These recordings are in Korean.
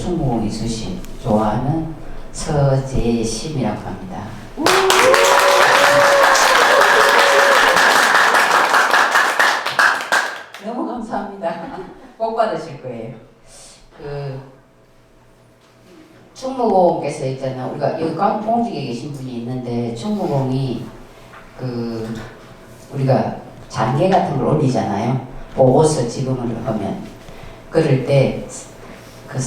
충무공 이수신 좋아하는 서재심이라고 합니다. 너무 감사합니다. 복 받으실 거예요. 충무공께서 있잖아. 우리가 여기 공직에 계신 분이 있는데 충무공이 우리가 장계 같은 걸 올리잖아요. 보고서 지금을 하면 그럴 때 그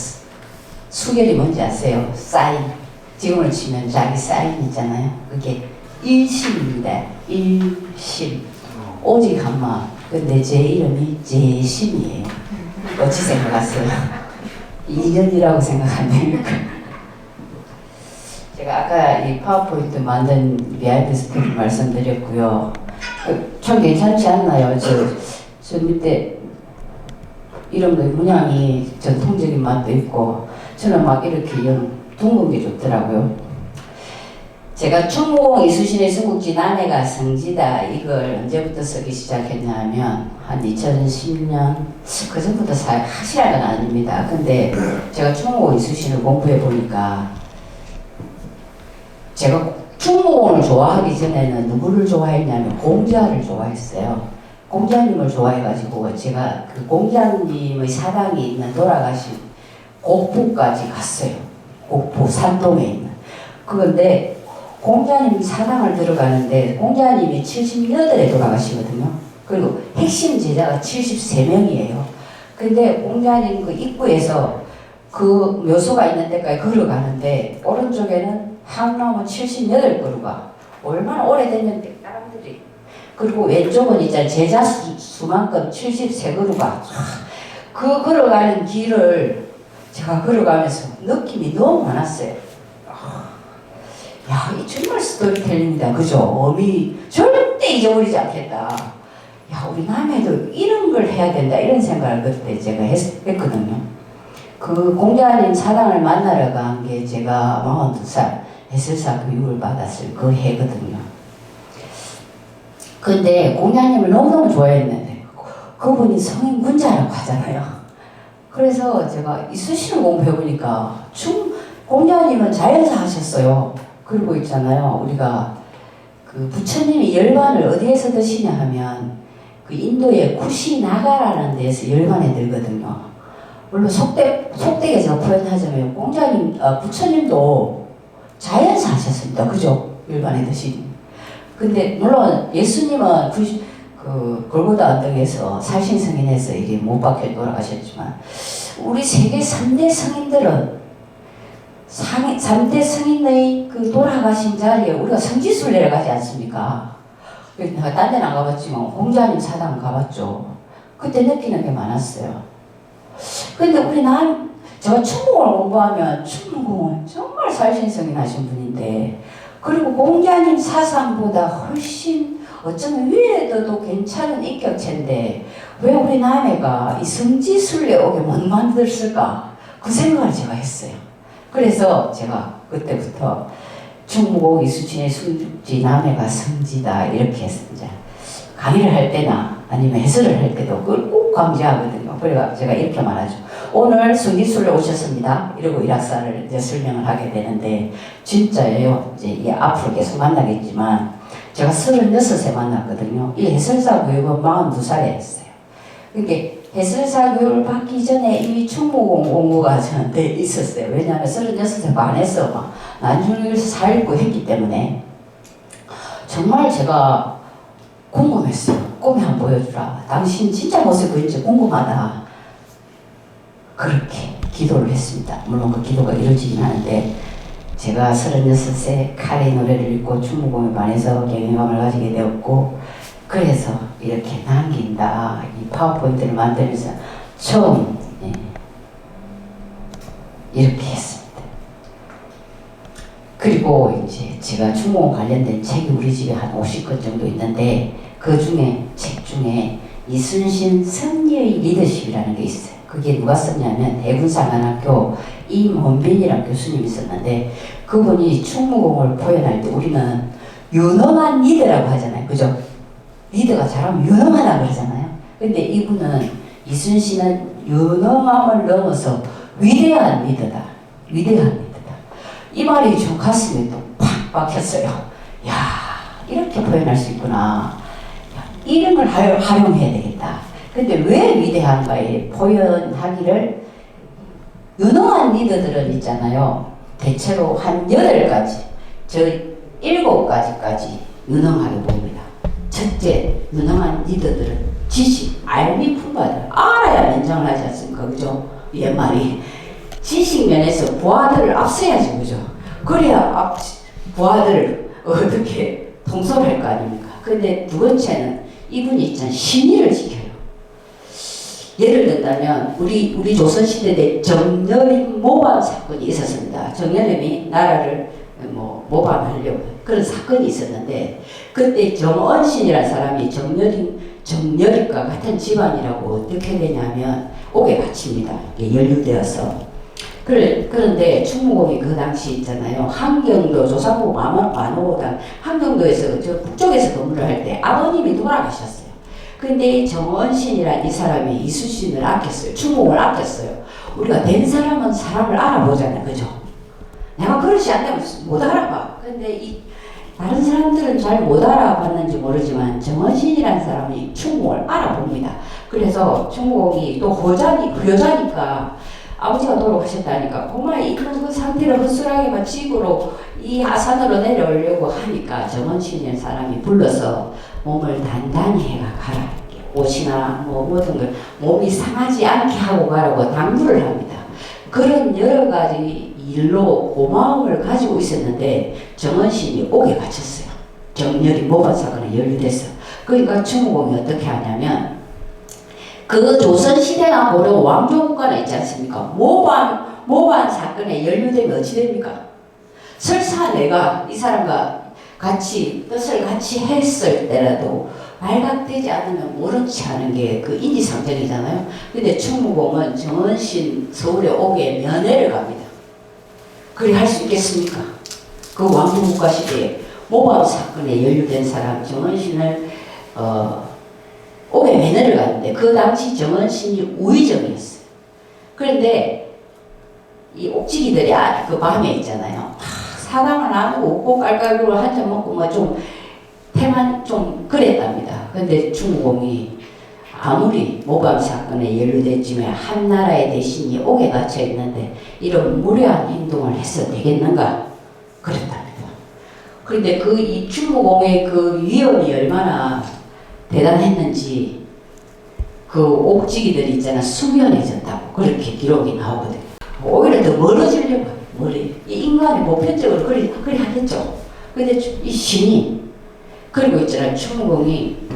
수결이 뭔지 아세요? 사인. 지금을 치면 자기 사인 있잖아요. 그게 일심입니다. 일심. 오직 한 마음. 근데 제 이름이 재심이에요. 어찌 생각하세요? 인연이라고 생각한다니까. 제가 아까 이 파워포인트 만든 비하인드 스토리 말씀드렸고요. 참 괜찮지 않나요? 저 밑에 이런 거 문양이 전통적인 맛도 있고 저는 막 이렇게 둥근 게 좋더라고요. 제가 충무공 이수신의 순국지 남해가 성지다 이걸 언제부터 쓰기 시작했냐면 한 2010년 그 전부터 하시라는 건 아닙니다. 근데 제가 충무공 이수신을 공부해 보니까 제가 충무공을 좋아하기 전에는 누구를 좋아했냐면 공자를 좋아했어요. 공자님을 좋아해가지고 제가 그 공자님의 사당이 있는 돌아가신 곡포까지 갔어요. 곡포 산동에 있는. 그런데 공자님 사당을 들어가는데 공자님이 78에 돌아가시거든요. 그리고 핵심 제자가 73명이에요. 근데 공자님 그 입구에서 그 묘소가 있는 데까지 걸어가는데 오른쪽에는 한나무 78그루가 얼마나 오래됐는데 사람들이 그리고 왼쪽은 이제 제자 수만큼 73그루가 그 걸어가는 길을 제가 걸어가면서 느낌이 너무 많았어요. 야, 이 정말 스토리텔링이다. 그죠? 어미 절대 잊어버리지 않겠다. 야, 우리 남해도 이런 걸 해야 된다. 이런 생각을 그때 제가 했거든요. 그 공자님 사당을 만나러 간 게 제가 42살 해설사 교육을 받았을 그 해거든요. 근데 공자님을 너무너무 좋아했는데 그분이 성인 군자라고 하잖아요. 그래서 제가 이수신을 공부해보니까 공자님은 자연사 하셨어요. 그리고 있잖아요. 우리가 그 부처님이 열반을 어디에서 드시냐 하면 그 인도의 쿠시나가라는 데에서 열반에 들거든요. 물론 속되게 제가 표현하자면 부처님도 자연사 하셨습니다. 그죠? 열반에 드시니. 근데 물론 예수님은 그 골고다 언덕에서 살신성인에서 이게 못 박혀 돌아가셨지만 우리 세계 3대 성인들은 3대 성인의 그 돌아가신 자리에 우리가 성지순례를 가지 않습니까? 내가 딴 데는 안 가봤지만 공자님 사당 가봤죠. 그때 느끼는 게 많았어요. 근데 제가 충무공을 공부하면 충무공은 정말 살신성인 하신 분인데 그리고 공자님 사상보다 훨씬 어쩌면 위에도 괜찮은 인격체인데 왜 우리 남해가 이 성지순례 오게 못 만들었을까? 그 생각을 제가 했어요. 그래서 제가 그때부터 충무공 이수신의 순국지 남해가 성지다 이렇게 해서 이제 강의를 할 때나 아니면 해설을 할 때도 그걸 꼭 강조하거든요. 그래서 제가 이렇게 말하죠. 오늘 성지순례 오셨습니다. 이러고 일학사를 이제 설명을 하게 되는데 진짜예요. 이제 앞으로 계속 만나겠지만 제가 36에 만났거든요. 이 해설사 교육은 42살에 했어요. 그러니까 해설사 교육을 받기 전에 이미 충무공 공부가 저한테 있었어요. 왜냐하면 36에 반해서 막 난중일서 4.19 했기 때문에 정말 제가 궁금했어요. 꿈에 한번 보여주라. 당신 진짜 모습이 보이는지 궁금하다. 그렇게 기도를 했습니다. 물론 그 기도가 이루어지긴 하는데 제가 36세 칼의 노래를 읽고 충무공에 반해서 경외감을 가지게 되었고 그래서 이렇게 남긴다. 이 파워포인트를 만들면서 처음 이렇게 했습니다. 그리고 이제 제가 충무공 관련된 책이 우리 집에 한 50권 정도 있는데 그 중에 책 중에 이순신 승리의 리더십이라는 게 있어요. 그게 누가 썼냐면 대군상안학교 임원빈이라는 교수님이 있었는데 그분이 충무공을 표현할 때 우리는 유능한 리더라고 하잖아요. 그죠? 리더가 잘하면 유능하다고 그러잖아요. 근데 이분은 이순신은 유능함을 넘어서 위대한 리더다. 위대한 리더다. 이 말이 좀 가슴에 또 팍 박혔어요. 야, 이렇게 표현할 수 있구나. 이름을 활용해야 되겠다. 근데 왜 위대한가에 표현하기를, 유능한 리더들은 있잖아요. 대체로 한 8가지, 저 7가지까지 유능하게 봅니다. 첫째, 유능한 리더들은 지식, 알미 풍부하다. 알아야 인정을 하지 않습니까? 그죠? 옛말이. 지식 면에서 부하들을 앞서야지, 그죠? 그래야 부하들을 어떻게 통솔할 거 아닙니까? 근데 두 번째는 이분이 있잖아요. 신의를 지켜요. 예를 들자면 우리 조선시대 때 정여림 모방 사건이 있었습니다. 정여림이 나라를 모방하려고 그런 사건이 있었는데, 그때 정언신이라는 사람이 정여림과 같은 집안이라고 어떻게 되냐면 옥에 갇힙니다. 연루되어서. 그런데 충무공이 그 당시 있잖아요. 함경도 조상모 만호당 함경도에서 저 북쪽에서 근무를 할 때 아버님이 돌아가셨어요. 근데 정원신이란 이 사람이 이수신을 아꼈어요. 충무공을 아꼈어요. 우리가 된 사람은 사람을 알아보잖아요. 그죠? 내가 그렇지 않다면 못 알아봐. 근데 다른 사람들은 잘 못 알아봤는지 모르지만 정원신이라는 사람이 충무공을 알아봅니다. 그래서 충무공이 또 효자니까 아버지가 돌아가셨다니까 정말 그 상태를 허술하게만 집으로 이 아산으로 내려오려고 하니까 정원신이라는 사람이 불러서 몸을 단단히 해가 가라. 옷이나 모든 걸 몸이 상하지 않게 하고 가라고 당부를 합니다. 그런 여러 가지 일로 고마움을 가지고 있었는데 정원신이 옥에 갇혔어요. 정렬이 모반 사건에 연루됐어. 그러니까 충무공이 어떻게 하냐면, 그 조선시대나 고려 왕조국가는 있지 않습니까? 모반 사건에 연루되면 어찌 됩니까? 설사 내가 이 사람과 뜻을 같이 했을 때라도 발각되지 않으면 모른 체 하는 게 그 인지상정이잖아요. 근데 충무공은 정원신 서울에 옥에 면회를 갑니다. 그리 할 수 있겠습니까? 그 왕조국가 시대에 모반 사건에 연루된 사람 정원신을 옥에 면회를 갔는데, 그 당시 정원신이 우의정이었어요. 그런데 이 옥지기들이 그 밤에 있잖아요. 사당을 나누고 웃고 깔깔거리고 한잔 먹고 좀 태만 좀 그랬답니다. 근데 충무공이 아무리 모방 사건에 연루됐지만 한 나라의 대신이 옥에 갇혀 있는데 이런 무례한 행동을 해서 되겠는가 그랬답니다. 그런데 이 충무공의 그 위엄이 얼마나 대단했는지 그 옥지기들이 있잖아 숙연해졌다고 그렇게 기록이 나오거든요. 오히려 더 멀어지려고 이 인간이 보편적으로 그리 하겠죠. 근데 이 신이 그리고 있잖아요. 충무공이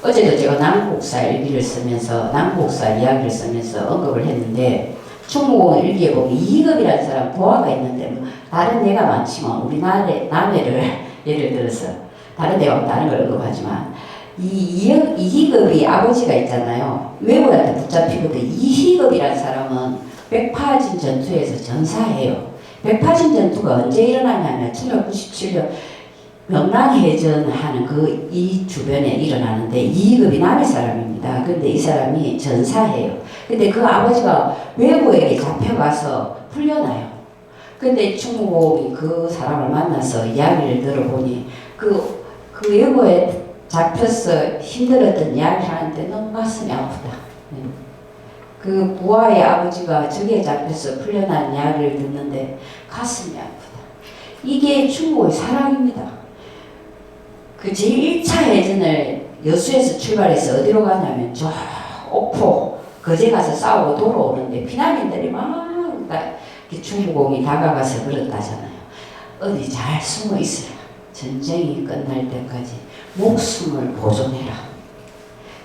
어제도 제가 남국사 일기를 쓰면서 남국사 이야기를 쓰면서 언급을 했는데, 충무공 일기에 보면 이희급이라는 사람 부하가 있는데 다른 데가 많지만 우리 남해를 예를 들어서 다른 데가 다른 걸 언급하지만 이희급이 아버지가 있잖아요. 외국한테 붙잡히거든. 이희급이라는 사람은 백파진 전투에서 전사해요. 백파진 전투가 언제 일어나냐면 1697년 명랑해전하는 이 주변에 일어나는데, 이희급이 남의 사람입니다. 근데 이 사람이 전사해요. 근데 그 아버지가 외국에게 잡혀가서 풀려나요. 근데 충무공이 그 사람을 만나서 이야기를 들어보니 그 외국에 잡혀서 힘들었던 이야기를 하는데 너무 가슴이 아프다. 그 부하의 아버지가 적에 잡혀서 풀려난 이야기를 듣는데 가슴이 아프다. 이게 충무공의 사랑입니다. 그 제1차 해전을 여수에서 출발해서 어디로 가냐면 저 옥포 거제 가서 싸우고 돌아오는데 피난민들이 막 충무공이 다가가서 그랬다잖아요. 어디 잘 숨어 있으라. 전쟁이 끝날 때까지 목숨을 보존해라.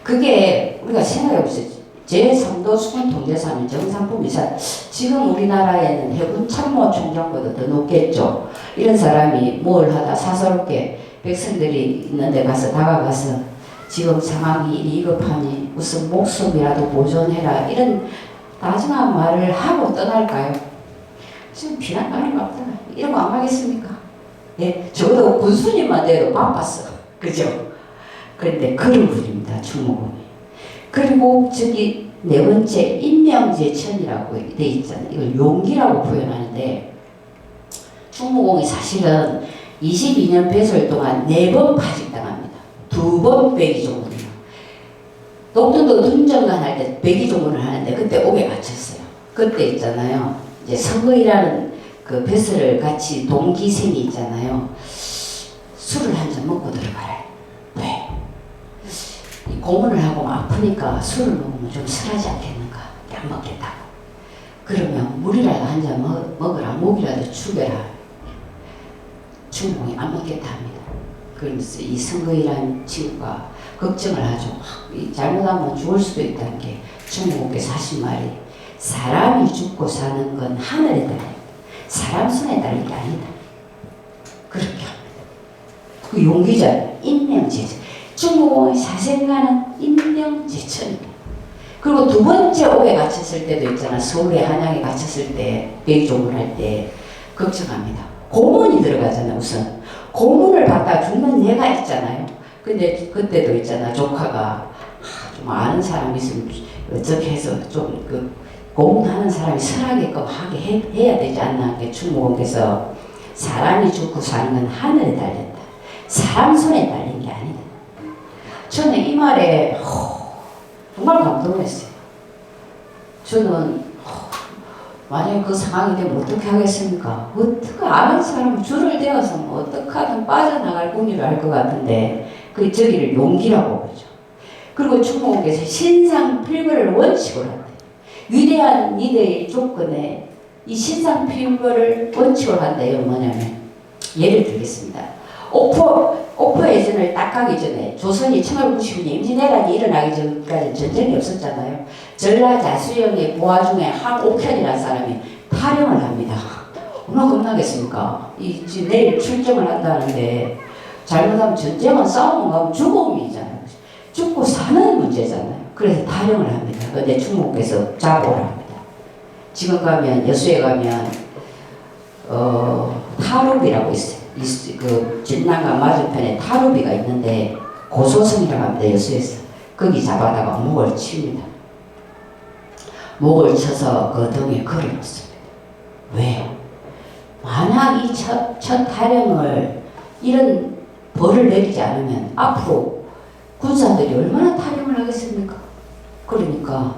그게 우리가 생각해보세요. 제3도 수군 통제사는 정상품 이사, 지금 우리나라에는 해군 참모총장보다 더 높겠죠. 이런 사람이 뭘 하다 사사롭게 백성들이 있는데 가서 다가가서 지금 상황이 위급하니 무슨 목숨이라도 보존해라, 이런 다정한 말을 하고 떠날까요? 지금 비난가는 없다. 이런 거 안 하겠습니까? 예, 적어도 군수님만 돼도 바빴어. 그죠? 그런데 그런 분입니다, 충무공이. 그리고 저기 네 번째 인명제천이라고 돼 있잖아요. 이걸 용기라고 표현하는데 충무공이 사실은 22년 배설 동안 4번 파직당합니다. 2번 백이종군이요. 녹두도 둔정관 할 때 백이종군을 하는데 그때 옥에 갇혔어요. 그때 있잖아요. 이제 서거이라는 그 배설을 같이 동기생이 있잖아요. 술을 한 잔 먹고 들어가래. 왜? 고문을 하고 아프니까 술을 먹으면 좀 설하지 않겠는가? 안 먹겠다고. 그러면 물이라도 한 잔 먹으라. 목이라도 죽여라. 충무공이 안 먹겠다 합니다. 그러면서 이 성거이라는 친구가 걱정을 하죠. 잘못하면 죽을 수도 있다는 게 충무공께서 하신 말이 사람이 죽고 사는 건 하늘에 달려 사람 손에 달린 게 아니다. 그렇게 합니다. 그 용기잖아요. 인명제천. 충무공의 사생가는 인명제천입니다. 그리고 두 번째 옥에 갇혔을 때도 있잖아. 서울의 한양에 갇혔을 때 백종을 할 때 걱정합니다. 고문이 들어가잖아요. 우선 고문을 받다 죽는 얘가 있잖아요. 근데 그때도 있잖아. 조카가 좀 아는 사람이 있으면 어떻게 해서 좀 그 고문하는 사람이 설하게끔 하게 해야 되지 않나. 게 충무공께서 사람이 죽고 사는 건 하늘에 달렸다. 사람 손에 달린 게 아니다. 저는 이 말에 정말 감동했어요. 저는 만약에 그 상황이 되면 어떻게 하겠습니까? 어떻게 아는 사람은 줄을 대어서 뭐 어떻게 하든 빠져나갈 궁리를 할 것 같은데 그 저기를 용기라고 그러죠. 그리고 충무공께서 신상필거를 원칙으로 한대요. 위대한 이대의 조건에 이 신상필거를 원칙으로 한대요. 뭐냐면 예를 들겠습니다. 옥포 예전을 딱 가기 전에 조선이 1592년 임진왜란이 일어나기 전까지 전쟁이 없었잖아요. 전라자수영의 부하 중에 한옥현이라는 사람이 탈영을 합니다. 얼마나 겁나겠습니까? 내일 출정을 한다는데 잘못하면 전쟁은 싸움은 가면 죽음이잖아요. 죽고 사는 문제잖아요. 그래서 탈영을 합니다. 근데 충무공께서 자고를 합니다. 지금 가면 여수에 가면 탈읍이라고 있어요. 그 진난강 맞은편에 탈읍이가 있는데 고소성이라고 합니다. 여수에서 거기 잡아다가 목을 칩니다. 목을 쳐서 그 등에 글을 넣습니다. 왜? 만약 이 첫 탈영을 이런 벌을 내리지 않으면 앞으로 군사들이 얼마나 탈영을 하겠습니까? 그러니까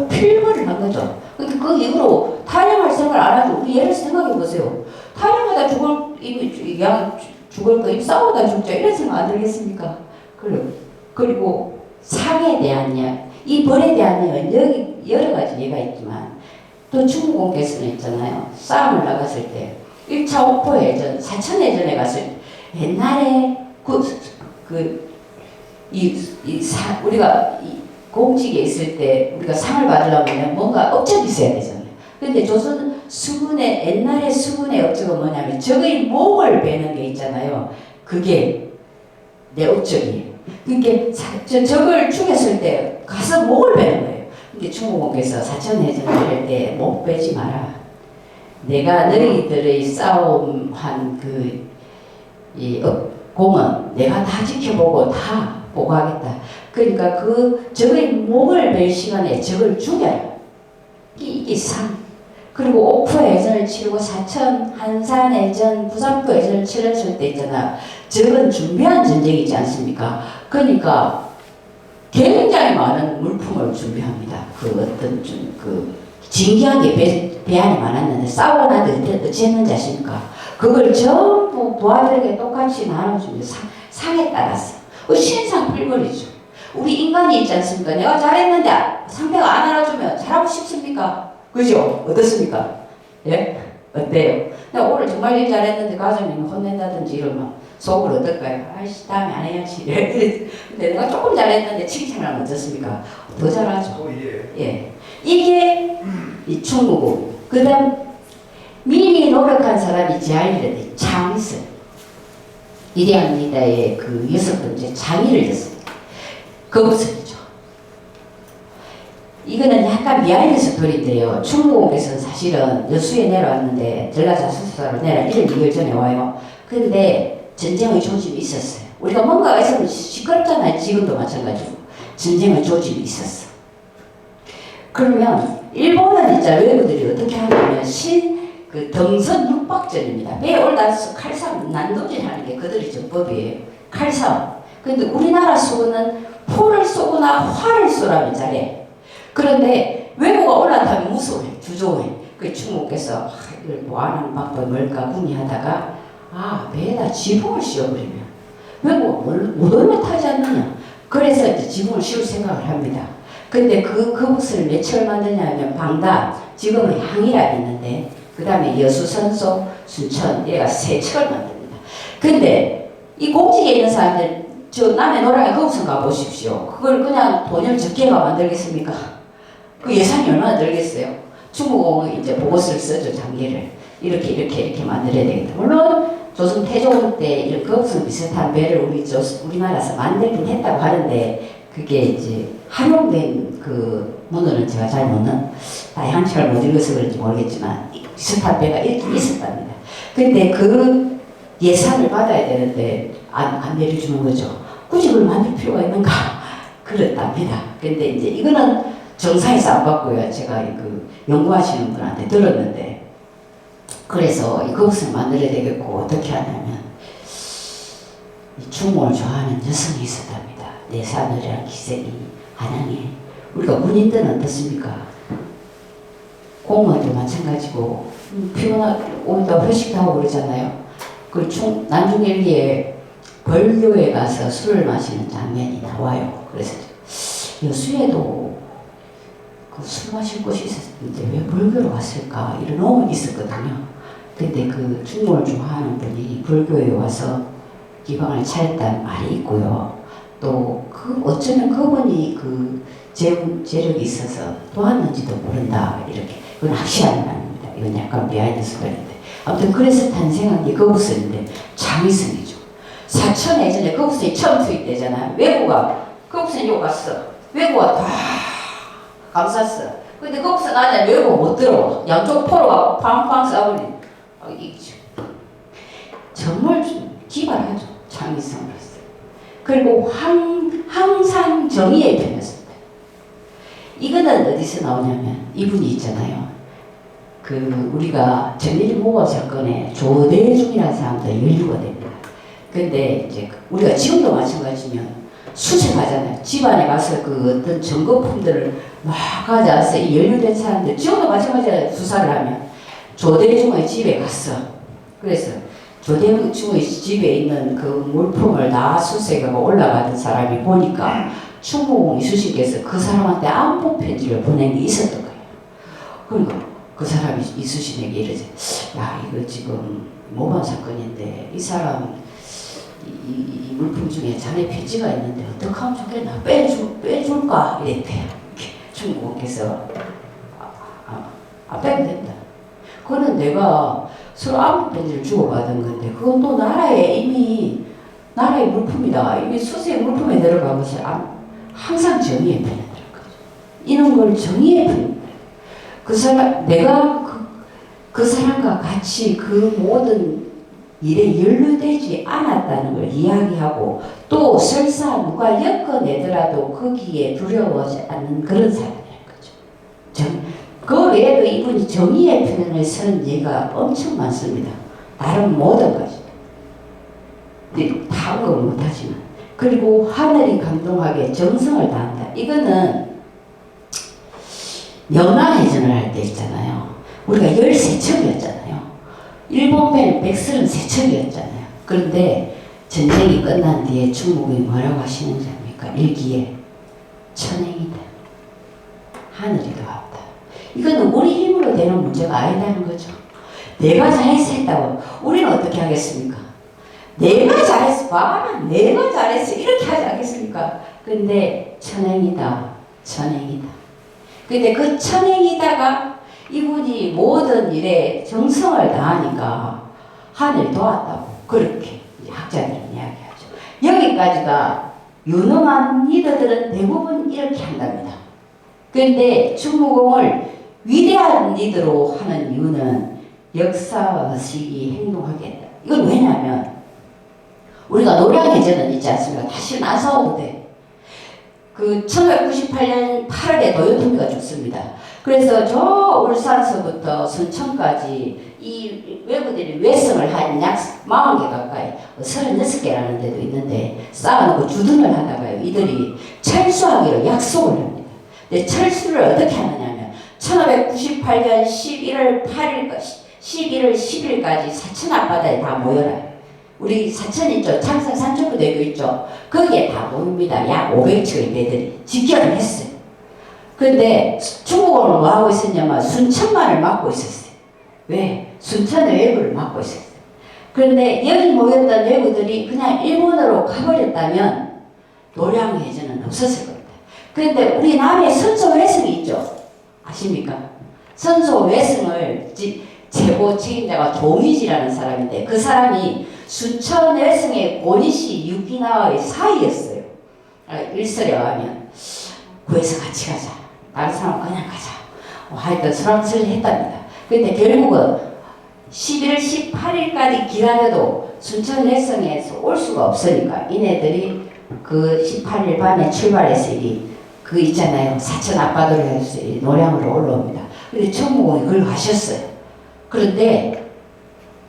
필거를 한 거죠. 그러니까 그 이후로 탈영할 생각을 안 하죠. 우리 예를 생각해 보세요. 탈영하다 죽을 거 싸우다 죽자 이런 생각 안 들겠습니까? 그리고 상에 대한 이 벌에 대한 여러 가지 예가 있지만 또 충무공께서는 있잖아요. 싸움을 나갔을 때 1차 옥포해전, 사천해전에 갔을 때 옛날에 우리가 공직에 있을 때 우리가 상을 받으려면 뭔가 업적이 있어야 되잖아요. 근데 조선 수군의 옛날의 수군의 업적은 뭐냐면 적의 목을 베는 게 있잖아요. 그게 내 업적이에요. 그게 적을 죽였을 때 가서 목을 베는 거예요. 근데 충무공께서 사천해전을 할 때 목 베지 마라. 내가 너희들의 싸움한 공은 내가 다 지켜보고 다 보고하겠다. 그러니까 그 적의 목을 벨 시간에 적을 죽여라. 이게 상. 그리고 옥포해전을 치르고 사천, 한산해전, 부산포해전을 치렀을 때 있잖아. 적은 준비한 전쟁이 있지 않습니까? 그러니까 굉장히 많은 물품을 준비합니다. 진기하게 배안이 많았는데 싸워나도 어찌 했는지 아십니까? 그걸 전부 부하들에게 똑같이 나눠줍니다. 상에 따라서. 신상필벌이죠. 우리 인간이 있지 않습니까? 내가 잘했는데 상대가 안 알아주면 잘하고 싶습니까? 그죠? 어떻습니까? 예? 어때요? 내가 오늘 정말 일 잘했는데 가정님이 혼낸다든지 이러면 속으로 어떨까요? 아이씨 다음에 안 해야지. 근데 내가 조금 잘했는데 칭찬하면 어떻습니까? 더 잘하죠. 예. 이게 이 충무공. 그 다음 미리 노력한 사람이 제알리를 장있어요. 이대합니다의 그 6번째 장의를 했습니다. 거북선이죠. 이거는 약간 미아일의 스토리인데요. 충무공께서는 사실은 여수에 내려왔는데 전라자수사로 내려 1년 2개월 전에 와요. 근데 전쟁의 조짐이 있었어요. 우리가 뭔가가 있으면 시끄럽잖아요. 지금도 마찬가지고. 전쟁의 조짐이 있었어. 그러면 일본은 진짜 외국들이 어떻게 하냐면 그 등선 육박전입니다. 배에 올라서 칼싸움 난도질하는 게 그들의 전법이에요. 칼싸움. 근데 우리나라 수군은 포를 쏘거나 활을 쏘라면 잘해. 그런데 외국가 올라타면 무서워해. 주저해. 그 충무께서 이걸 뭐하는 방법이 뭘까 궁리하다가 배에다 지붕을 씌워버리면 외국가 못 올라타지 않느냐. 그래서 이제 지붕을 씌울 생각을 합니다. 근데 그 것을 며칠 만드냐면 방단, 지금은 향이라 있는데 그 다음에 여수선소, 순천 얘가 세 척을 만듭니다. 근데 이 공직에 있는 사람들 저 남해 노량에 거기서 가보십시오. 그걸 그냥 돈을 적게가 만들겠습니까? 그 예산이 얼마나 들겠어요? 중국은 이제 보고서를 써줘. 장기를 이렇게 만들어야 되겠다. 물론 조선 태종 때 이런 거기서 비슷한 배를 우리나라에서 만들긴 했다고 하는데 그게 이제 활용된 그 문헌은 제가 잘 모르는 양식을 못 읽어서 그런지 모르겠지만 비슷한 배가 있긴 있었답니다. 근데 그 예산을 받아야 되는데 안 내려주는 거죠. 굳이 그걸 만들 필요가 있는가? 그렇답니다. 근데 이제 이거는 정상에서 안 받고요. 제가 그 연구하시는 분한테 들었는데 그래서 이것을 만들어야 되겠고 어떻게 하냐면 이 중국을 좋아하는 여성이 있었답니다. 내사늘이라는 기생이 안양에. 우리가 문인들은 어떻습니까? 공무원도 마찬가지고 피곤하고 오늘도 회식도 하고 그러잖아요. 그 난중일기에 벌교에 가서 술을 마시는 장면이 나와요. 그래서 여수에도 그 술 마실 곳이 있었는데 왜 벌교로 갔을까 이런 의문이 있었거든요. 근데 그 중국을 좋아하는 분이 벌교에 와서 기방을 차렸다는 말이 있고요. 또 어쩌면 그분이 그 재력이 있어서 도왔는지도 모른다 이렇게. 그건 확실한 말입니다. 이건 약간 비하인드 스토리인데 아무튼 그래서 탄생한 게 거북선인데 장의성이죠. 사천에 예전에 거북선이 처음 투입되잖아요. 외국가 거북선이 여기 갔어. 외국가 다 감쌌어. 근데 거북선 안에 외국가 못 들어와. 양쪽 포로가 팡팡 쏴버린 이기죠. 정말 기발하죠. 장의성으로서. 그리고 항상 정의의 편이었습니다. 이거는 어디서 나오냐면 이분이 있잖아요. 그 우리가 전일모범 사건에 조대중이라는 사람도 연루가 됩니다. 근데 이제 우리가 지금도 마찬가지면 수색하잖아요. 집안에 가서 그 어떤 증거품들을 막 가져와서 이 연루된 사람들 지금도 마찬가지로 수사를 하면 조대중의 집에 갔어. 그래서 조대중의 집에 있는 그 물품을 다 수색하고 올라가던 사람이 보니까 충무공 이수신께서 그 사람한테 안보 편지를 보낸 게 있었던 거예요. 그러니까 그 사람이 이수신에게 이러지. 야 이거 지금 모범 사건인데 이 사람 이 물품 중에 자네 편지가 있는데 어떻게 하면 좋겠나? 빼줄까? 이랬대요. 충무공께서 안 빼면 된다. 그거는 내가 서로 안보 편지를 주고받은 건데 그건 또 나라의 물품이다. 이게 수색 물품에 들어간 것이 항상 정의의 편에 들어가죠. 이런 걸 정의의 편. 그 사람 내가 그 사람과 같이 그 모든 일에 연루되지 않았다는 걸 이야기하고 또 설사 누가 엮어내더라도 거기에 두려워하지 않는 그런 사람이라는 거죠. 그 외에도 이분이 정의의 편을 쓰는 예가 엄청 많습니다. 다른 모든 것이. 근데 다 언급을 못하지만. 그리고 하늘이 감동하게 정성을 다한다. 이거는 연안해전을 할 때 있잖아요. 우리가 13척이었잖아요. 일본배는 133척이었잖아요. 그런데 전쟁이 끝난 뒤에 충무공이 뭐라고 하시는지 압니까? 일기에 천행이다. 하늘이 도왔다. 이거는 우리 힘으로 되는 문제가 아니라는 거죠. 내가 잘해서 했다고 우리는 어떻게 하겠습니까? 내가 잘했어. 봐라. 내가 잘했어. 이렇게 하지 않겠습니까? 근데 천행이다. 천행이다. 근데 그 천행이다가 이분이 모든 일에 정성을 다하니까 하늘이 도왔다고 그렇게 학자들은 이야기하죠. 여기까지가 유능한 리더들은 대부분 이렇게 한답니다. 그런데 충무공을 위대한 리더로 하는 이유는 역사의식이 행동하겠다. 이건 왜냐하면 우리가 노량해전은 있지 않습니까? 다시는 안 싸워도 돼. 그 1598년 8월에 도요토미가 죽습니다. 그래서 저 울산서부터 순천까지 이 외구들이 외성을 한 약 40개 가까이 36개라는 데도 있는데 쌓아놓고 주둔을 하다가요. 이들이 철수하기로 약속을 합니다. 근데 철수를 어떻게 하느냐면 1598년 11월 10일까지 사천 앞바다에 다 모여라. 우리 사천 있죠? 창성 산초부대교 있죠? 거기에 다 모입니다. 약 500척의 배들이 집결을 했어요. 근데 중국은 뭐 하고 있었냐면 순천만을 막고 있었어요. 왜? 순천의 외부를 막고 있었어요. 그런데 여기 모였던 외부들이 그냥 일본으로 가버렸다면 노량해전은 없었을 겁니다. 그런데 우리 남해 선소외승이 있죠? 아십니까? 선소외승을 제보 책임자가 조미지라는 사람인데 그 사람이 순천외승의 고니시 유기나와의 사이였어요. 일설에 의하면 구해서 같이 가자. 다른 사람 그냥 가자. 하여튼 수락설을 했답니다. 근데 결국은 11월 18일까지 기다려도 순천외승에서 올 수가 없으니까 이네들이 그 18일 밤에 출발해서 그 있잖아요. 사천 앞바다로 해서 노량으로 올라옵니다. 근데 청무공이 그걸 가셨어요. 그런데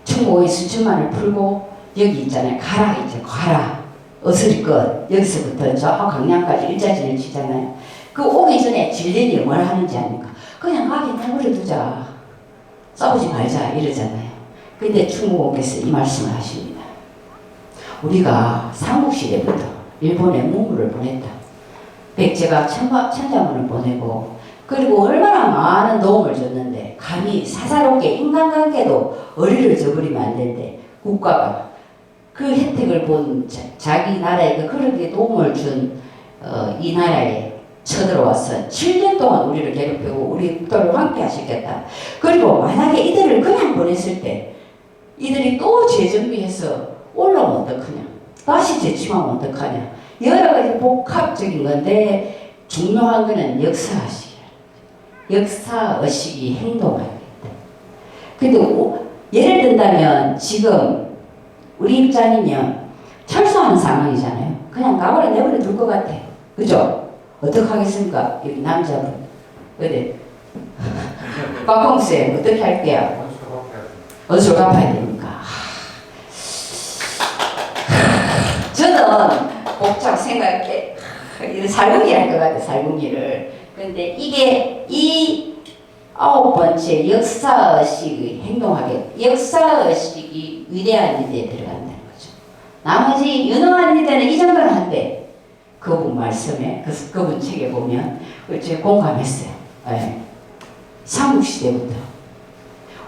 청무공이 순천만을 풀고 여기 있잖아요. 가라 있죠. 가라. 어스리껏 여기서부터 저 강양까지 일자진을 치잖아요. 그 오기 전에 진린이 뭐라 하는지 아닙니까? 그냥 가게 내버려 두자. 싸우지 말자 이러잖아요. 근데 충무공께서 이 말씀을 하십니다. 우리가 삼국시대부터 일본에 문물을 보냈다. 백제가 천자문을 보내고 그리고 얼마나 많은 도움을 줬는데 감히 사사롭게 인간관계도 어리를 저버리면 안 되는데 국가가 그 혜택을 본 자기 나라에 그렇게 도움을 준 이 나라에 쳐들어와서 7년 동안 우리를 괴롭히고 우리 국가를 황폐하시겠다. 그리고 만약에 이들을 그냥 보냈을 때 이들이 또 재정비해서 올라오면 어떡하냐. 다시 재침하면 어떡하냐. 여러 가지 복합적인 건데 중요한 거는 역사의식이야. 역사의식이 행동하겠다. 근데 예를 든다면 지금 우리 입장이면 철수하는 상황이잖아요. 그냥 가버려 내버려 둘 것 같아. 그죠? 어떡하겠습니까? 여기 남자분. 어디? 박홍수에 어떻게 할게요? 어디서 갚아야 됩니까? 저는 복잡 생각해. 살궁이 할 것 같아, 살궁이를. 근데 이게 이 9번째 역사의식의 행동하게, 역사의식이 위대한 일에 들어간다는 거죠. 나머지 유능한 일들은 이 정도는 한데, 그분 말씀에, 그분 책에 보면, 제가 공감했어요. 네. 삼국시대부터.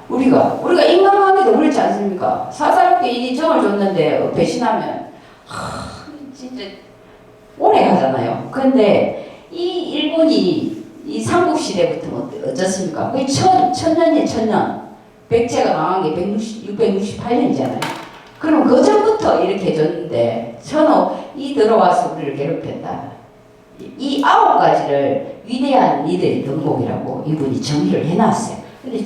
우리가 인간관계도 그렇지 않습니까? 사사롭게 이 정을 줬는데, 배신하면, 진짜, 오래 가잖아요. 근데, 이 일본이, 이 삼국시대부터 어떻습니까? 거의 천년이에요, 천년. 백제가 망한 게 668년이잖아요. 그럼 그 전부터 이렇게 해줬는데, 이 들어와서 우리를 괴롭혔다. 이 9가지를 위대한 이들의 덕목이라고 이분이 정의를 해놨어요. 근데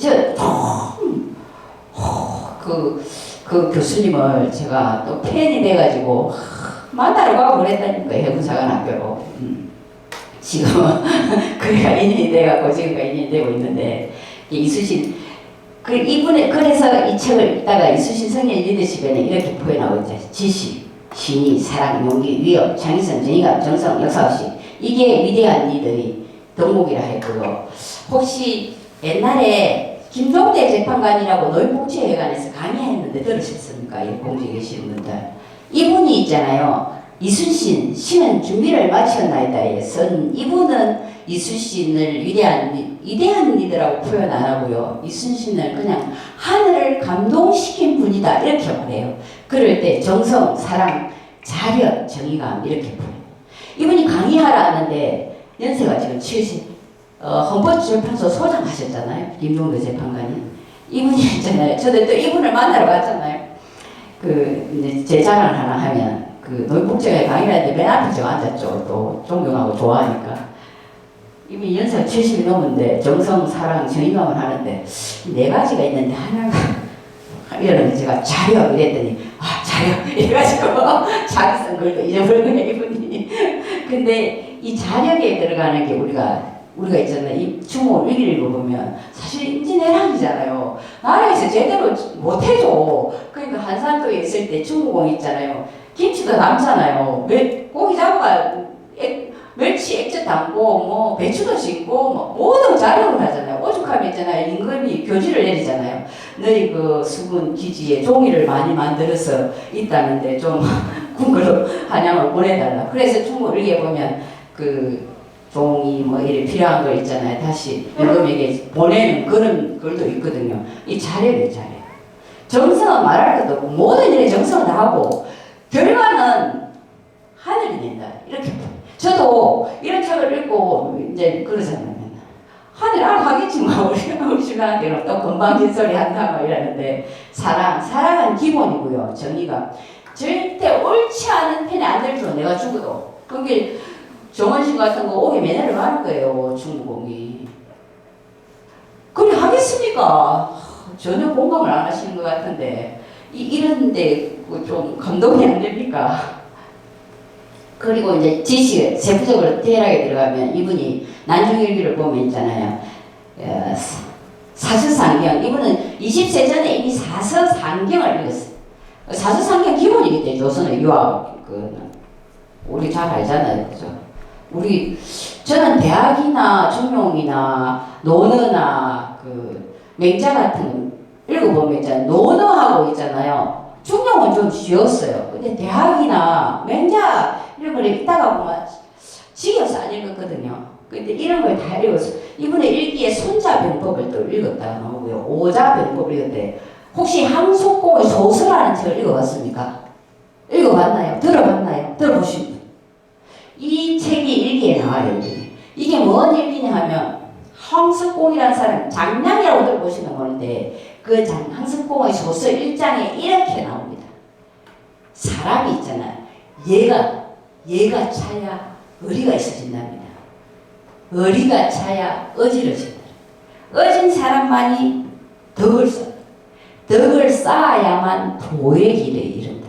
그 교수님을 제가 또 팬이 돼가지고, 만나러 가고 그랬다니까, 해군사관학교로. 지금은 그래가 인연이 돼가지고 지금까지 인연이 되고 있는데, 이수신, 그래서 이 책을 읽다가 이수신 성령 리더십에는 이렇게 표현하고 있죠. 지식, 신의, 사랑, 용기, 위협, 창의성, 정의감, 정성, 역사의식. 이게 위대한 이들이 덕목이라 했고요. 혹시 옛날에 김종대 재판관이라고 노인복지회관에서 강의했는데 들으셨습니까? 이 공주에 계시는 분들. 이분이 있잖아요. 이순신, 신은 준비를 마쳤나이다에 선 이분은 이순신을 위대한 이들이라고 표현 안 하고요. 이순신을 그냥 하늘을 감동시킨 분이다 이렇게 말해요. 그럴 때 정성, 사랑, 자력, 정의감 이렇게 표현해요. 이분이 강의하러 왔는데 연세가 지금 70, 헌법재판소 소장 하셨잖아요. 김종대 재판관이. 이분이 있잖아요. 저도 또 이분을 만나러 갔잖아요. 이제 제 자랑을 하나 하면 노인복지회에 강의를 하는데 맨 앞에 저 앉았죠. 또 존경하고 좋아하니까. 이미 연세가 70이 넘었는데 정성, 사랑, 정의감을 하는데 4가지가 있는데 하나가 이러는데 제가 자력 이랬더니 자력 이래가지고 자기성 글도 잊어버리네 이분이. 근데 이 자력에 들어가는 게 우리가 있잖아요. 이 중국어 일기를 읽어보면 사실 임진왜란이잖아요. 나라에서 제대로 못해줘. 그러니까 한산도에 있을 때 중국어 있잖아요. 김치도 남잖아요. 고기 잡아가 멸치 액젓 담고 뭐 배추도 심고 뭐 모든 자력을 하잖아요. 오죽하면 있잖아요. 임금이 교지를 내리잖아요. 너희 그 수군 기지에 종이를 많이 만들어서 있다는데 좀 군걸로 한양을 보내달라. 그래서 중국 일기에 보면 그 종이 뭐 이래 필요한 거 있잖아요. 다시 임금에게 보내는 그런 글도 있거든요. 이 자력이 자력. 정성은 말할 것도 없고 모든 일에 정성을 다하고 결과는 하늘이 낸다. 이렇게. 저도 이런 책을 읽고 이제 그러잖아요. 하늘 알아가겠지만 우리 시간한테는 또 건방진 소리 한다 막 이러는데 사랑은 기본이고요. 정의가 절대 옳지 않은 편에 안 들죠. 내가 죽어도. 그게 정원식 같은 거 오게 매너를 하는 거예요. 중국공이. 그래 하겠습니까? 전혀 공감을 안 하시는 것 같은데 이런데 좀 감동이 안 됩니까? 그리고 이제 지식, 세부적으로 디테일하게 들어가면 이분이 난중일기를 보면 있잖아요. 사서상경. 이분은 20세 전에 이미 사서상경을 읽었어요. 사서상경 기본이기 때문에 조선의 유학, 우리 잘 알잖아요. 그죠? 저는 대학이나 중용이나 논어나 맹자 같은 거 읽어보면 있잖아요. 논어하고 있잖아요. 중용은 좀 쉬웠어요. 근데 대학이나 맹자 이런 걸 읽다가 보면 지겨서 안 읽었거든요. 근데 이런 걸 다 읽었어요. 이분의 일기에 손자병법을 또 읽었다가 나오고요. 오자병법을 읽었대. 혹시 항속공의 소설하는 책을 읽어봤습니까? 읽어봤나요? 들어봤나요? 들어보신 분? 이 책이 일기에 나와요. 이게 뭔 일기냐 하면 항속공이라는 사람, 장량이라고 들어보시는 건데 그 항속공의 소설 1장에 이렇게 나옵니다. 사람이 있잖아요. 얘가 차야 의리가 있어진답니다. 의리가 차야 어지러진다. 어진 사람만이 덕을 쌓아야만 도의 길에 이른다.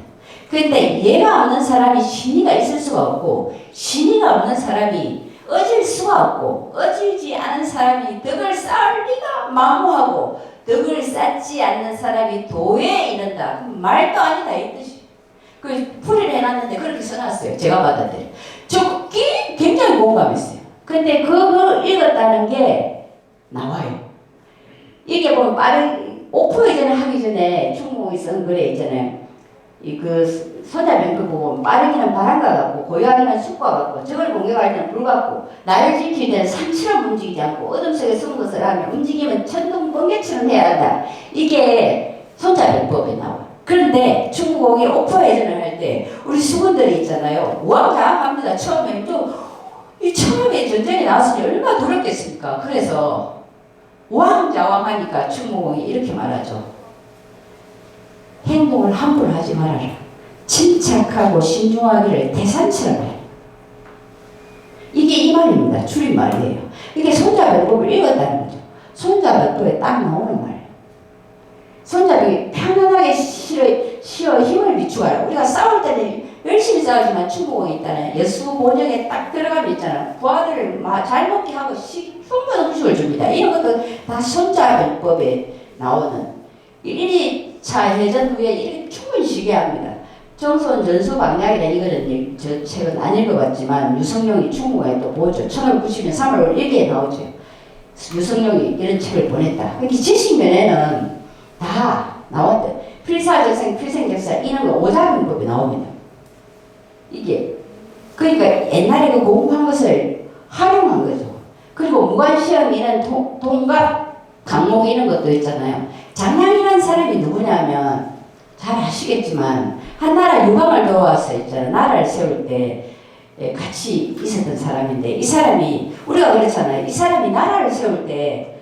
그런데 얘가 없는 사람이 신의가 있을 수가 없고 신의가 없는 사람이 어질 수가 없고 어질지 않은 사람이 덕을 쌓을 리가 만무하고 덕을 쌓지 않는 사람이 도에 이른다. 말도 아니다 이 뜻이. 풀이를 해놨는데 그렇게 써놨어요. 제가 받아들여. 저 굉장히 공감했어요. 근데 그걸 읽었다는 게 나와요. 이게 뭐 오프회전을 하기 전에 중국이 쓴 글에 있잖아요. 손자병 보고 빠르기는 바람과 같고 고요하기는 숲과 같고 적을 공격할 때는 불 같고 나를 지킬 때는 산처럼 움직이지 않고 어둠 속에 숨은 것을 하며 움직이면 천둥 번개처럼 해야 한다. 이게 손자병법에 나와요. 그런데 중국이 오프회전을 할 때 우리 수군들이 있잖아요. 우왕좌왕합니다. 처음에 처음에 전쟁이 나왔으니 얼마나 두렵겠습니까? 그래서 우왕좌왕하니까 중국이 이렇게 말하죠. 행동을 함부로 하지 말아라. 침착하고 신중하기를 태산처럼 해. 이게 이 말입니다. 줄임말이에요. 이게 손자병법을 읽었다는 거죠. 손자병법에 딱 나오는 말이에요. 손잡이 편안하게 쉬어 힘을 비추어라. 우리가 싸울 때는 열심히 싸우지만 충고공이 있다는 여수 본영에 딱 들어가면 있잖아. 부하들을 잘 먹게 하고 충분한 음식을 줍니다. 이런 것도 다 손자병법에 나오는 1차 해전 후에 이렇게 충분히 쉬게 합니다. 정선 전수방략이라 이거는 저 책은 안 읽어봤지만 유성룡이 중국에 또 보죠. 1990년 3월 1일에 나오죠. 유성룡이 이런 책을 보냈다. 이렇게 지식면에는 다 나왔대. 필사적생, 필생적사 이런 거 오자병법이 나옵니다. 이게 그러니까 옛날에 그 공부한 것을 활용한 거죠. 그리고 무관시험이는 동갑 강목 이런 것도 있잖아요. 장량이라는 사람이 누구냐면 잘 아시겠지만 한나라 유방을 도와서 있잖아요. 나라를 세울 때 같이 있었던 사람인데 이 사람이 우리가 그렇잖아요. 이 사람이 나라를 세울 때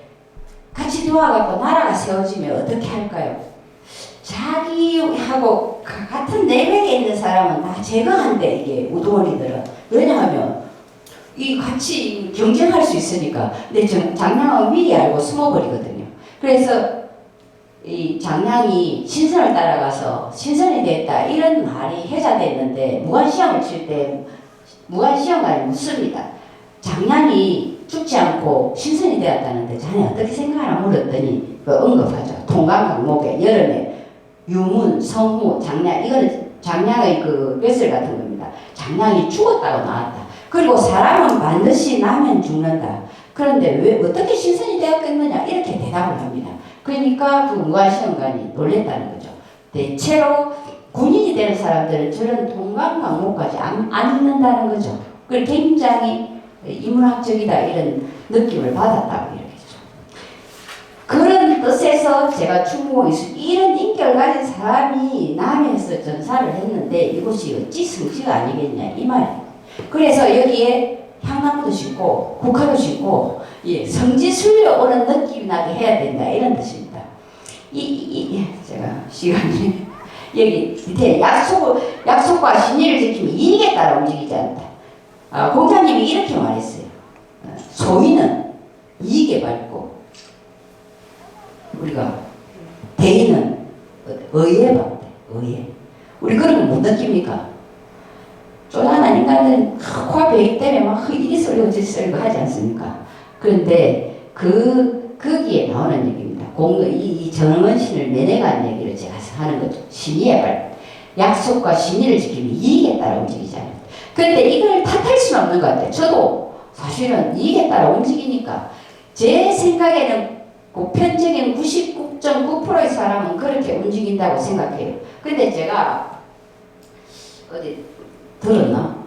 같이 도와갖고 나라가 세워지면 어떻게 할까요? 자기하고 같은 레벨에 있는 사람은 다 제거한대. 이게 우두머리들은. 왜냐하면 이 같이 경쟁할 수 있으니까. 근데 장량은 미리 알고 숨어버리거든요. 그래서 이 장량이 신선을 따라가서 신선이 됐다 이런 말이 해자됐는데 무관시험을 칠 때 무한시험관이 묻습니다. 장량이 죽지 않고 신선이 되었다는데 자네 어떻게 생각하나 물었더니 그 언급하죠. 통강강목에 여름에 유문, 성무, 장량 이거는 장량의 그 뱃슬 같은 겁니다. 장량이 죽었다고 나왔다. 그리고 사람은 반드시 나면 죽는다. 그런데 왜 어떻게 신선이 되었겠느냐 이렇게 대답을 합니다. 그러니까 그 무한시험관이 놀랬다는 거죠. 대체로 군인이 되는 사람들은 저런 통강강목까지 안 읽는다는 거죠. 그걸 굉장히 인문학적이다 이런 느낌을 받았다고 이야기죠. 그런 뜻에서 제가 충무공이 이런 인격을 가진 사람이 남해에서 전사를 했는데 이곳이 어찌 성지가 아니겠냐 이 말이에요. 그래서 여기에 향나무도 심고 국화도 심고 예, 성지 순려 오는 느낌이 나게 해야 된다 이런 뜻입니다. 제가 시간이 여기 밑에 약속과 신의를 지키면 이익에 따라 움직이지 않는다. 공자님이 이렇게 말했어요. 소위는 이익에 밝고 우리가 대의는 의에 밝대. 의에. 우리 그런 거 못 느낍니까? 쪼잔한 인간들은 코앞에 때문에 막 이리 쏠리고 저리 쏠리고 하지 않습니까? 그런데 거기에 나오는 얘기입니다. 이 정원신을 매내간 얘기를 제가 하는 거죠. 신의에 밝 약속과 신의를 지키면 이익에 따라 움직이지 않는다. 그런데 이걸 탓할 수는 없는 것 같아요. 저도 사실은 이익에 따라 움직이니까 제 생각에는 보편적인 99.9%의 사람은 그렇게 움직인다고 생각해요. 근데 제가 어디 들었나?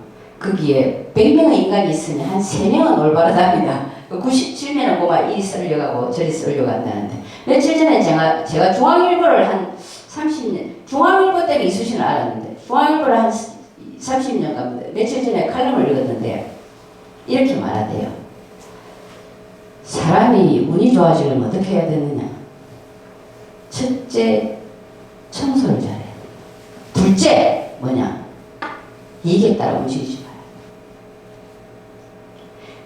거기에 100명의 인간이 있으면 한 3명은 올바르답니다. 97명은 뭐가 이리 쏠려가고 저리 쏠려간다는데 며칠 전에 제가 중앙일보를 한 30년 중앙일보 때문에 이수신을 알았는데 중앙일보를 한 30년 갑니다. 며칠 전에 칼럼을 읽었는데 이렇게 말하대요. 사람이 운이 좋아지려면 어떻게 해야 되느냐? 첫째, 청소를 잘해. 둘째, 뭐냐? 이익에 따라 움직이지 마라.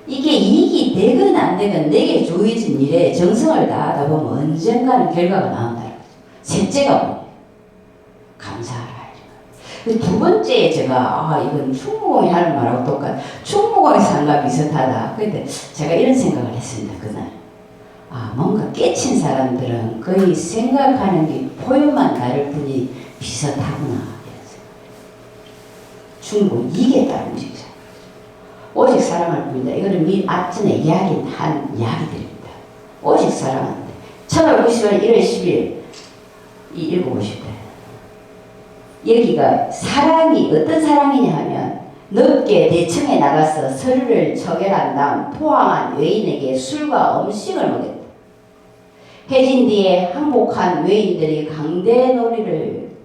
이게 이익이 되건 안 되건 내게 주어진 일에 정성을 다하다 보면 언젠가는 결과가 나온다는 거죠. 셋째가 뭐냐? 감사하라. 두 번째 제가 이건 충무공이 하는 말하고 똑같아. 충무공의 삶과 비슷하다. 그런데 제가 이런 생각을 했습니다. 그날. 뭔가 깨친 사람들은 거의 생각하는 게 포효만 다를 뿐이 비슷하구나. 이런 생각. 충무공 이게 따라 움직이죠. 오직 사랑할 뿐이다. 이거는 앞전에 이야기한 이야기들입니다. 오직 사랑한다. 1990년 1월 10일 읽어보십시오. 여기가 사랑이 어떤 사랑이냐 하면 넓게 대청에 나가서 서류를 처결한 다음 포항한 외인에게 술과 음식을 먹였다. 해진 뒤에 항복한 외인들이 강대놀이를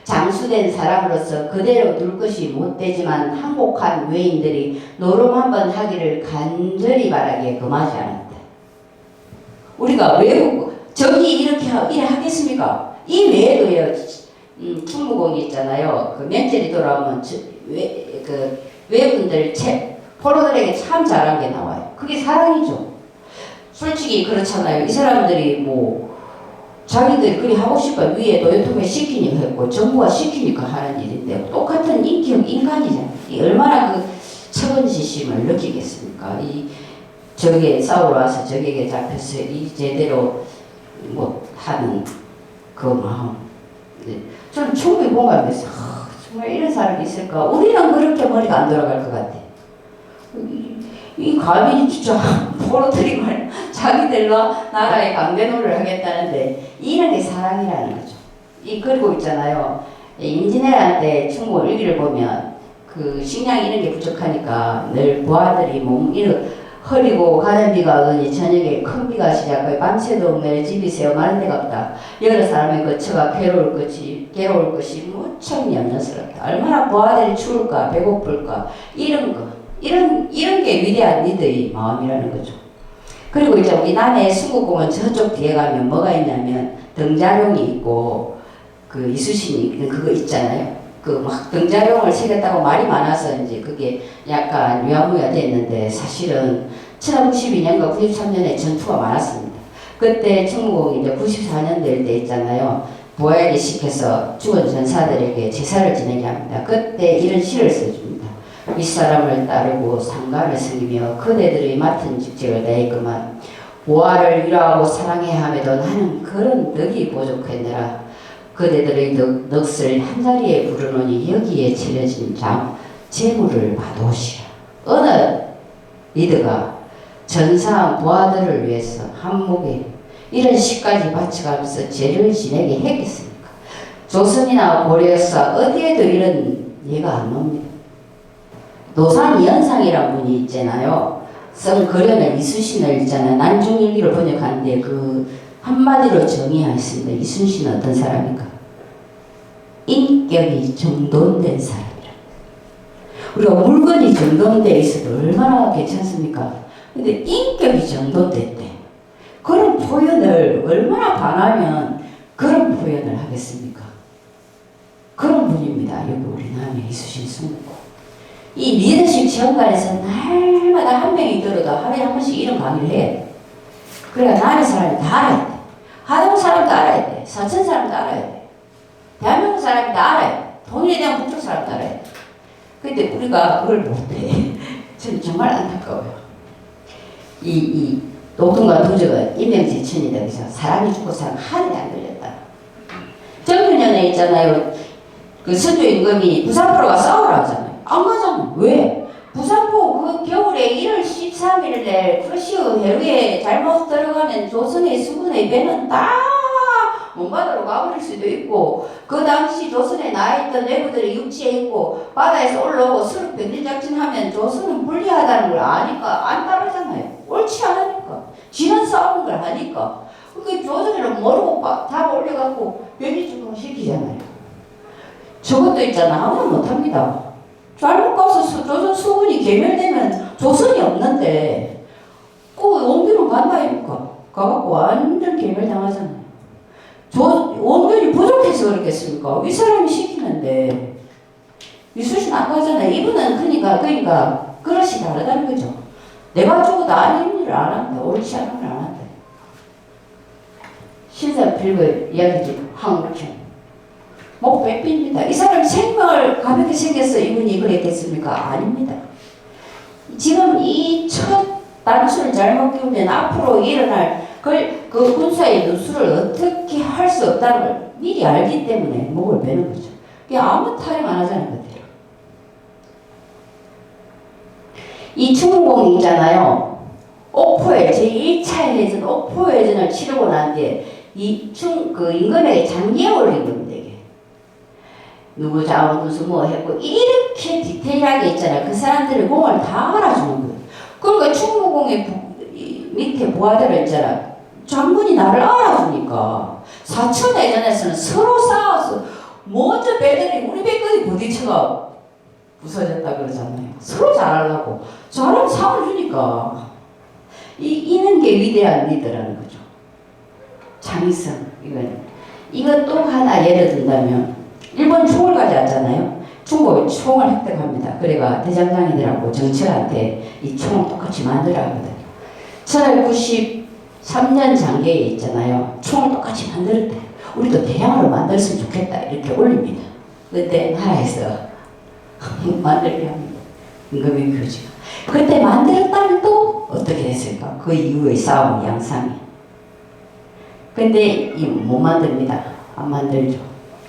장수된 사람으로서 그대로 둘 것이 못되지만 항복한 외인들이 노름 한번 하기를 간절히 바라기에 금하지 않았다. 우리가 외국 저기 이렇게 하겠습니까? 이 외에도요. 충무공이 있잖아요. 그 명절이 돌아오면 외분들 포로들에게 참 잘한 게 나와요. 그게 사랑이죠. 솔직히 그렇잖아요. 이 사람들이 자기들이 그리 하고 싶어 위에 노예통에 시키니까 했고 정부가 시키니까 하는 일인데 똑같은 인간이잖아요. 얼마나 그 처근지심을 느끼겠습니까? 저게 싸우러 와서 적에게 잡혀서 제대로 하는 그 마음. 저는 충분히 공감했어요. 정말 이런 사람이 있을까? 우리는 그렇게 머리가 안 돌아갈 것 같아. 이 감히 진짜 포로들이 자기들과 나라의 강대노를 하겠다는데 이런 게 사랑이라는 거죠. 그리고 있잖아요. 임진왜란 충무 일기를 보면 그 식량 이런 게 부족하니까 늘 부하들이 허리고 가는 비가 오더니 저녁에 큰 비가 시작하여 밤새도록 내 집이 새어 마른 데가 없다. 여러 사람의 거처가 괴로울 것이 무척 염려스럽다. 얼마나 부하들이 추울까 배고플까 이런 게 위대한 리더의 마음이라는 거죠. 그리고 이제 우리 남해 순국공원 저쪽 뒤에 가면 뭐가 있냐면 등자룡이 있고 그 이수신이 그거 있잖아요. 등자룡을 새겼다고 말이 많아서 이제 그게 약간 유야무야 됐는데 사실은 1992년과 93년에 전투가 많았습니다. 그때 충무공이 이제 94년 될 때 있잖아요. 부하에게 시켜서 죽은 전사들에게 제사를 지내게 합니다. 그때 이런 시를 써줍니다. 윗사람을 따르고 상관을 섬기며 그대들의 맡은 직책을 다했구만. 보아를 위로하고 사랑해야 함에도 나는 그런 덕이 부족했느라 그대들의 넋을 한자리에 부르노니 여기에 차려진 재물을 받으시라. 어느 리더가 전사한 보아들을 위해서 한목에 이런 시까지 바쳐가면서 죄를 지내게 했겠습니까? 조선이나 고려 역사 어디에도 이런 예가 안 나옵니다. 노상연상이라는 분이 있잖아요. 성거련을 이순신을 있잖아요. 난중일기를 번역하는데 그 한마디로 정의하였습니다. 이순신은 어떤 사람입니까? 인격이 정돈된 사람이라. 우리가 물건이 정돈되어 있어도 얼마나 괜찮습니까? 근데 인격이 정돈됐대. 그런 표현을 얼마나 반하면 그런 표현을 하겠습니까? 그런 분입니다. 여기 우리 남해 이수신 승국. 이 리더십 체험관에서 날마다 한 명이 들어도 하루에 한 번씩 이런 강의를 해. 그래야 남의 사람이 다 알아야 돼. 하동 사람도 알아야 돼. 사천 사람도 알아야 돼. 대한민국 사람이 다 알아야 돼. 통일에 대한 북쪽 사람도 알아야 돼. 근데 우리가 그걸 못해. 저는 정말 안타까워요. 이 노동과 도저가 인명지천이다. 그래서 사람이 죽고 사람 하늘에 안 걸렸다. 정유년에 있잖아요. 그 선조 임금이 부산포로가 싸우라 하잖아요. 안 가잖아. 왜? 부산포 그 겨울에 1월 13일에 크루시오 해루에 잘못 들어가면 조선의 수군의 배는 다 먼바다로 가버릴 수도 있고 그 당시 조선에 나와있던 내부들이 육지에 있고 바다에서 올라오고 수륙 병진 작전하면 조선은 불리하다는 걸 아니까 안 따르잖아요. 옳지 않으니까. 지난 싸우는 걸 하니까. 그게 조선을 모르고 다 올려갖고 병진 시키잖아요. 저것도 있잖아. 아무나 못합니다. 잘못 가서 조선 수군이 개멸되면 조선이 없는데 꼭 원균은 간다 이니까 가갖고 완전 개멸당하잖아요. 원균이 부족해서 그렇겠습니까? 이 사람이 시키는데 이수신 안 가잖아요. 이분은 그러니까 그릇이 다르다는 거죠. 내가 죽어도 아닌 일을 안 한다. 옳지 않은 일을 안 한다. 신사필거 이야기지 황국현. 목 빼깁니다. 이 사람 생명을 가볍게 생겨서 이분이 그랬겠습니까? 아닙니다. 지금 이 첫 단추를 잘못 끼우면 앞으로 일어날 그 군사의 누수를 어떻게 할 수 없다는 걸 미리 알기 때문에 목을 빼는 거죠. 그게 아무 타령 안 하자는 거예요. 이 충무공이잖아요. 옥포해 제1차 해전 옥포해전을 치르고 난 뒤에 그 임금에게 장기에 올린 겁니다. 이게 누구 자원 무슨 뭐 했고 이렇게 디테일하게 있잖아요. 그 사람들의 공을 다 알아주는 거예요. 그러니까 충무공의 밑에 부하들을 있잖아. 장군이 나를 알아주니까 사천해전에서는 서로 싸워서 먼저 배들이 우리 배까지 부딪혀가 부서졌다 그러잖아요. 서로 잘하려고 잘하면 상을 주니까 이런 게 위대한 리더라는 거죠. 창의성. 이건 또 하나 예를 든다면 일본 총을 가져왔잖아요. 중국이 총을 획득합니다. 그래가 대장장이들하고 정철한테 이 총을 똑같이 만들어 하거든요. 1993년 장계에 있잖아요. 총을 똑같이 만들었대. 우리도 대량으로 만들었으면 좋겠다. 이렇게 올립니다. 그때 나라에서 만들게 합니다. 임금의 교지가. 그때 만들었다면 또 어떻게 됐을까? 그 이후의 싸움, 양상이. 근데 못 만듭니다. 안 만들죠.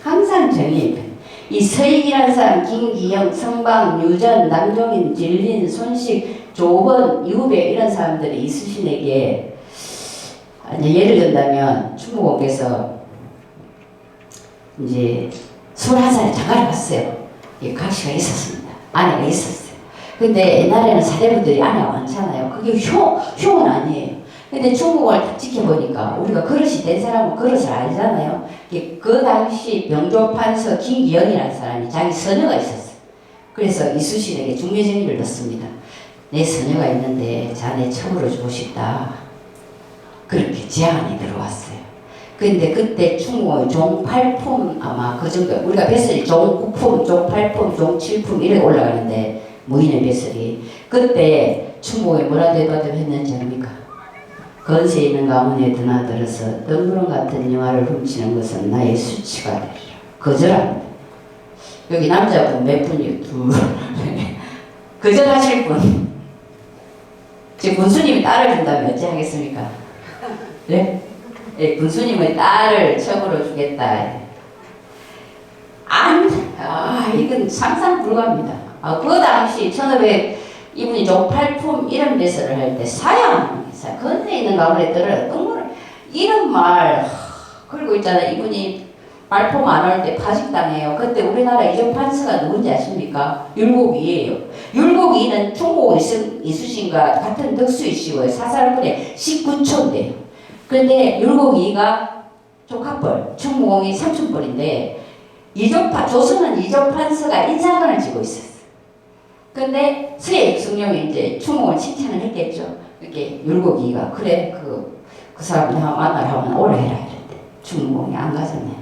항상 정의입니다. 이 서익이라는 사람, 김기영, 성방, 유전, 남종인, 진린, 손식, 조건, 유배 이런 사람들이 이수신에게 예를 든다면 충무공께서 이제 21살에 장가를 갔어요. 각시가 있었습니다. 아내가 있었어요. 근데 옛날에는 사대부들이 아내가 많잖아요. 그게 흉은 아니에요. 근데 충무공을 딱 지켜보니까 우리가 그릇이 된 사람은 그릇을 알잖아요. 그 당시 병조판서 김기영이라는 사람이 자기 서녀가 있었어요. 그래서 이수신에게 중매쟁이를 넣습니다. 내 서녀가 있는데 자네 처벌해주고 싶다. 그렇게 제안이 들어왔어요. 근데 그때 충무공이 종8품 아마 그 정도 우리가 뱃슬이 종9품, 종8품, 종7품 이렇게 올라가는데 무인의 뱃슬이 그때 충무공이 뭐라 대답했는지 압니까? 건세 있는 가문에 드나들어서 덩그런 같은 영화를 훔치는 것은 나의 수치가 되리라. 거절합니다. 여기 남자분 몇 분이요? 둘. 거절하실 분. 제 군수님이 딸을 준다면 어찌 하겠습니까? 네? 예, 군수님은 딸을 첩으로 주겠다. 이건 상상 불가합니다. 그 당시 1500 이분이 종팔품 이름 배설을 할 때 건너에 있는 가문에 똥물을 이런 말 그리고 있잖아요. 이분이 발품 안 올 때 파직당해요. 그때 우리나라 이종판서가 누군지 아십니까? 율곡이에요. 율곡이는 중국 이수신과 같은 덕수이시고요. 사살군의 19초인데요. 그런데 율곡이가 조카뻘, 충무공이 삼촌뻘인데 조선은 이종판서가 인사관을 쥐고 있었어요. 근데 서해 육성룡이 이제 충무공을 칭찬을 했겠죠. 이렇게 율곡이가 그래 그 사람 내가 만나러 하면 오래 해라 이랬대. 충무공이 안 가졌네.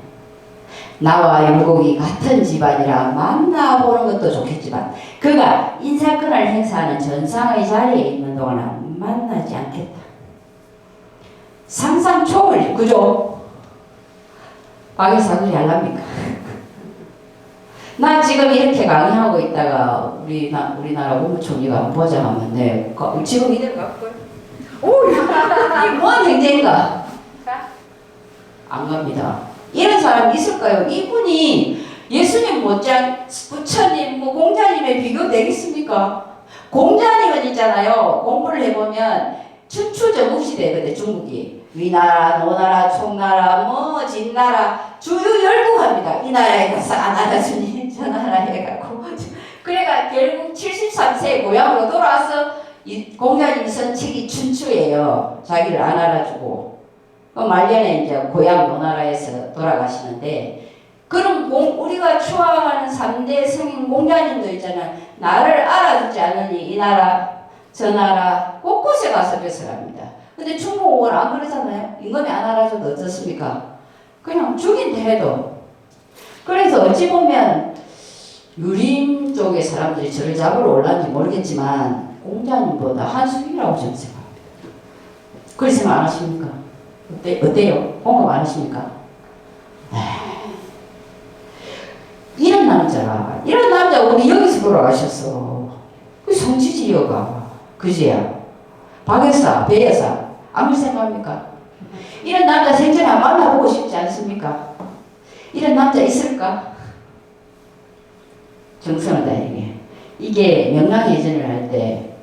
나와 율곡이 같은 집안이라 만나보는 것도 좋겠지만 그가 인사권을 행사하는 전상의 자리에 있는 동안은 만나지 않겠다. 상상 초월 그죠? 박여사 그리 할랍니까? 나 지금 이렇게 강의하고 있다가 우리나라 국무총리가 보자 하면 네 지금 이대로 갈걸? 오 이게 뭔 행제인가? 안 갑니다. 이런 사람이 있을까요? 이분이 예수님 못지않 부처님 공자님의 비교 되겠습니까? 공자님은 있잖아요. 공부를 해보면 춘추전국시대 근데 중국이 위나라, 노나라, 총나라, 진나라 주요 열국합니다. 이 나라에 가서 안 알아주니 저 나라에 가고 그래가 결국 73세 고향으로 돌아와서 공자님 쓴 책이 춘추예요. 자기를 안 알아주고 말년에 이제 고향 노나라에서 돌아가시는데 그럼 우리가 추앙하는 3대 성인 공자님도 있잖아요. 나를 알아주지 않으니 이 나라 저 나라 곳곳에 가서 배설합니다. 근데 충무공은 안 그러잖아요. 임금이 안 알아줘도 어떻습니까? 그냥 죽인다 해도. 그래서 어찌 보면 유림 쪽의 사람들이 저를 잡으러 올랐는지 모르겠지만 공자님보다 한수이라고 저는 생각합니다. 그렇게 생각 안 하십니까? 어때요? 공감 안 하십니까? 이런 남자 우리 여기서 돌아가셨어. 그 성취지여가 그지야. 박여사, 배여사 아무 생각합니까? 이런 남자 생전에 만나보고 싶지 않습니까? 이런 남자 있을까? 정성하다 이게 명랑해전을 할 때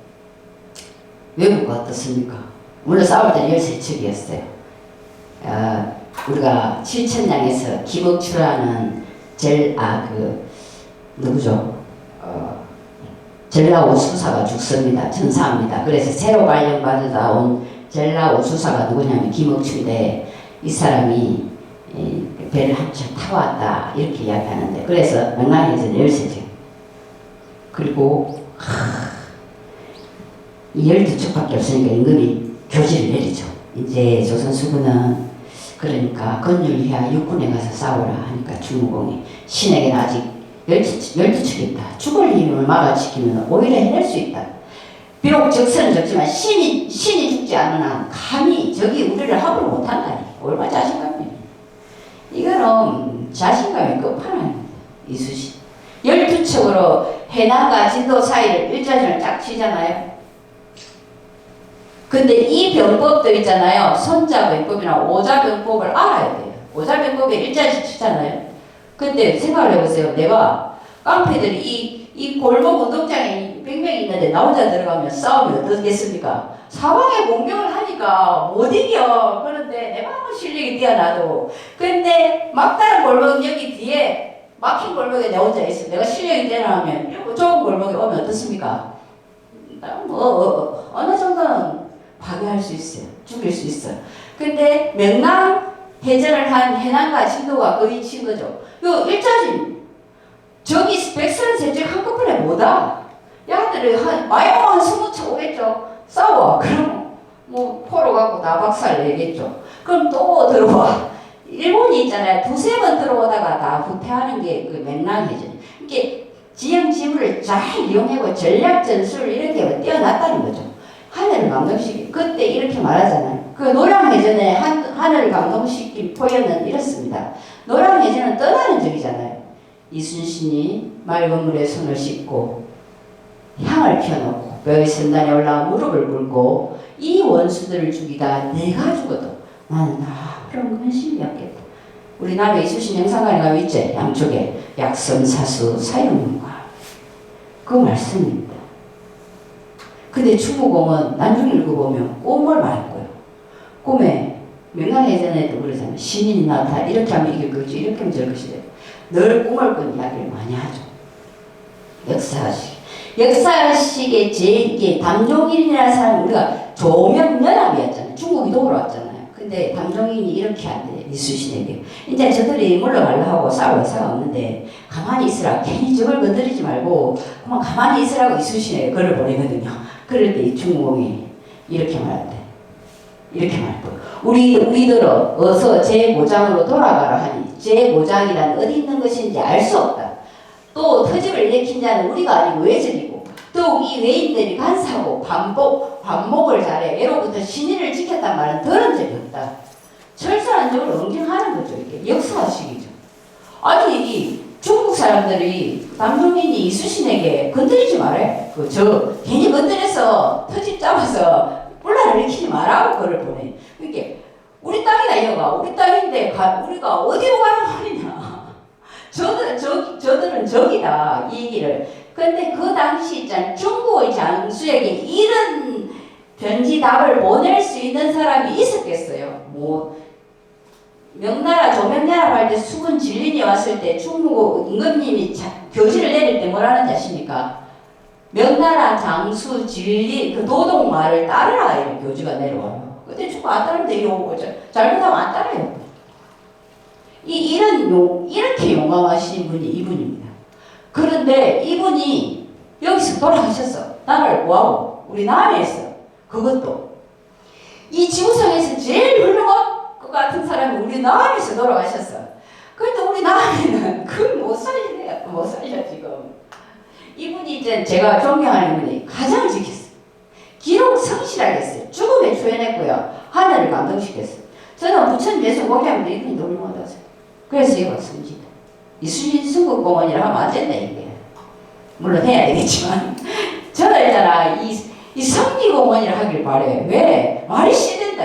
외국과 어떻습니까? 물론 싸울 때는 13척이었어요. 우리가 칠천량에서 김옥추라는 누구죠? 전라오 수사가 죽습니다. 전사합니다. 그래서 새로 발령받으다 온 전라오 수사가 누구냐면 김옥추인데 이 사람이 배를 한참 타고 왔다 이렇게 이야기하는데 그래서 명랑해전 13척 그리고 이 12척밖에 없으니까 임금이 교지를 내리죠. 이제 조선수군은 그러니까 건율해야 육군에 가서 싸우라 하니까 충무공이 신에게는 아직 12척이 있다. 죽을 힘을 막아지키면 오히려 해낼 수 있다. 비록 적선은 적지만 신이 죽지 않은 한 감히 적이 우리를 합을 못한다니. 얼마나 자신감이에요. 이거는 자신감의 끝판왕입니다. 이수신. 12척으로 해남과 진도 사이를 일자전을 쫙 치잖아요. 근데 이 병법도 있잖아요. 손자병법이나 오자병법을 알아야 돼요. 오자병법에 일자지 치잖아요. 근데 생각을 해보세요. 내가 깡패들이 이 골목 운동장에 100명이 있는데 나 혼자 들어가면 싸우면 어떻겠습니까? 사방에 공격을 하니까 못 이겨. 그런데 내가 아무 실력이 뛰어나도 근데 막다른 골목 여기 뒤에 막힌 골목에 내 혼자 있어. 내가 실력이 뛰어나면 좋은 골목에 오면 어떻습니까? 어느 정도는 파괴할 수 있어요. 죽일 수 있어요. 근데 명랑해전을 한 해남과 진도가 거의 친 거죠. 요 일자진 저기 133쪽 한꺼번에 못와. 야들이 마약 한 20차 오겠죠. 싸워. 그럼 포로 갖고 다 박살 내겠죠. 그럼 또 들어와. 일본이 있잖아요. 2-3번 들어오다가 다 후퇴하는 게 그 명랑해전. 이게 지형 지물을 잘 이용하고 전략 전술 이렇게 뛰어났다는 거죠. 하늘을 감동시키 그때 이렇게 말하잖아요. 그 노량해전에 하늘을 감동시킨 표현은 이렇습니다. 노량해전은 떠나는 적이잖아요. 이순신이 맑은 물에 손을 씻고 향을 피워놓고 뼈의 선단에 올라 무릎을 꿇고 이 원수들을 죽이다 내가 죽어도 나는 아무런 근심이 없겠다. 우리 남의 이수신 영상관에 가면 있지? 양쪽에 약성사수 사용문과 그 말씀입니다. 근데 충무공은 나중에 읽어보면 꿈을 말고요. 꿈에 명랑예전에도 그러잖아요. 신인이 나타나 이렇게 하면 이게 그렇지 이렇게 하면 저것이 돼. 늘 꿈을 꾼 이야기를 많이 하죠. 역사식의 이게 담종인이라는 사람은 우리가 조명연합이었잖아요. 중국이 도우러 왔잖아요. 근데 담종인이 이렇게 한대 이수신에게. 이제 저들이 물러가려 하고 싸울 의사가 없는데 가만히 있으라. 괜히 저걸 건드리지 말고 그만 가만히 있으라고 이수신에게 글을 보내거든요. 그럴 때 이 중국이 이렇게 말한대. 이렇게 말했고 우리들은 어서 제 고장으로 돌아가라 하니 제 고장이란 어디 있는 것인지 알 수 없다. 또 터집을 일으킨 자는 우리가 아니고 외적이고 더욱 이 외인들이 간사하고 반목을 잘해 예로부터 신의를 지켰단 말은 들은 적이 없다. 철저한적으로 응징하는 거죠. 이게 역사식이죠. 아니 이 중국 사람들이 남종인이 이수신에게 건드리지 말래. 괜히 건드려서 터집 잡아서 혼란을 일으키지 말라고 그를 보내. 이게 우리 땅이다 이거가 우리 땅인데 우리가 어디로 가는 말이냐. 저들은 적이다 이 얘기를. 근데 그 당시 있잖아 중국의 장수에게 이런 편지답을 보낼 수 있는 사람이 있었겠어요. 뭐 명나라 조명나라 할 때 수군 진린이 왔을 때 중국 임금님이 교지를 내릴 때 뭐라는 지 아십니까? 명나라 장수 진리 그 도동 말을 따르라 이런 교지가 내려와요. 근데 중국 안 따르는데 이거 잘못하면 안 따라요. 이렇게 용감하신 분이 이분입니다. 그런데 이분이 여기서 돌아가셨어. 나라를 구하고 우리 남해에서 그것도 이 지구상에서 제일 훌륭한 것 같은 사람이 우리 남해에서 돌아가셨어. 그런데 우리 남해는 그걸 못 살리네요. 못 살려 지금. 이분이 이제 제가 존경하는 분이 가장 지켰어요. 기록 성실하게 했어요. 죽음에 초연했고요. 하늘을 감동시켰어요. 저는 부처님 예수 공개하면 이분이 너무 훌륭하다고 생각해요. 그래서 이거 왔습니다. 이수신 순국공원이라 하면 안 된다 이게. 물론 해야 되겠지만 저는 있잖아 이 성리공원이라 하길 바래. 왜? 말이 씨된다.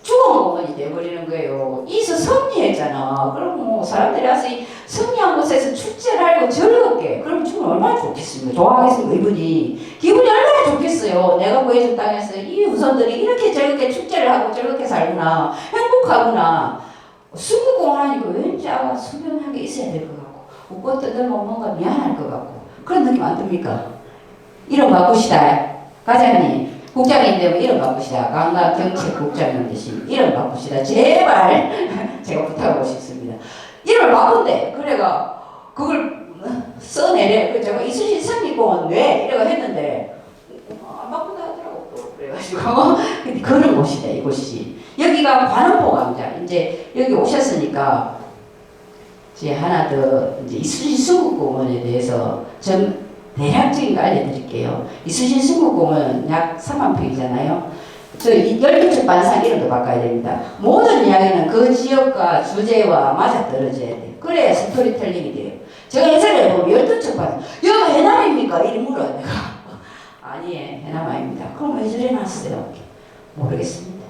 죽음공원이 돼버리는 거예요. 이서 성리했잖아. 그럼 뭐 사람들이 와서 이 성리한 곳에서 축제를 하고 즐겁게 그러면 죽으면 얼마나 좋겠습니까? 좋아하겠습니까? 이분이 기분이 얼마나 좋겠어요. 내가 구해준 땅에서 이 후손들이 이렇게 즐겁게 축제를 하고 즐겁게 살구나 행복하구나. 순국공원 하니까 왠지 아가 수변하게 있어야 될 것 같고 웃고 떠들면 뭔가 미안할 것 같고 그런 느낌 안 듭니까? 이름 바꾸시다. 과장님 국장님 되면 이름 바꾸시다. 관광경책국장님 대신 이름 바꾸시다. 제발 제가 부탁하고 싶습니다. 이름을 바꾼대. 그래가 그걸 써내래. 그래서 제가 이수신 성리공원 왜? 이래가 했는데 안 바꾼다 하더라고. 또 그래가지고 근데 그런 곳이다 이곳이. 여기가 관음포강자. 이제 여기 오셨으니까 이제 하나 더 이제 이수신 순국공원에 대해서 좀 대략적인 거 알려드릴게요. 이수신 순국공원 약 3만 평이잖아요. 저 12쪽 반상 이름도 바꿔야 됩니다. 모든 이야기는 그 지역과 주제와 맞아떨어져야 돼요. 그래야 스토리텔링이 돼요. 제가 예전에 보면 12쪽 반상 여기가 해남입니까? 이리 물어요. 내가 아니에요. 해남 아닙니다. 그럼 왜 저래 놨어요? 모르겠습니다.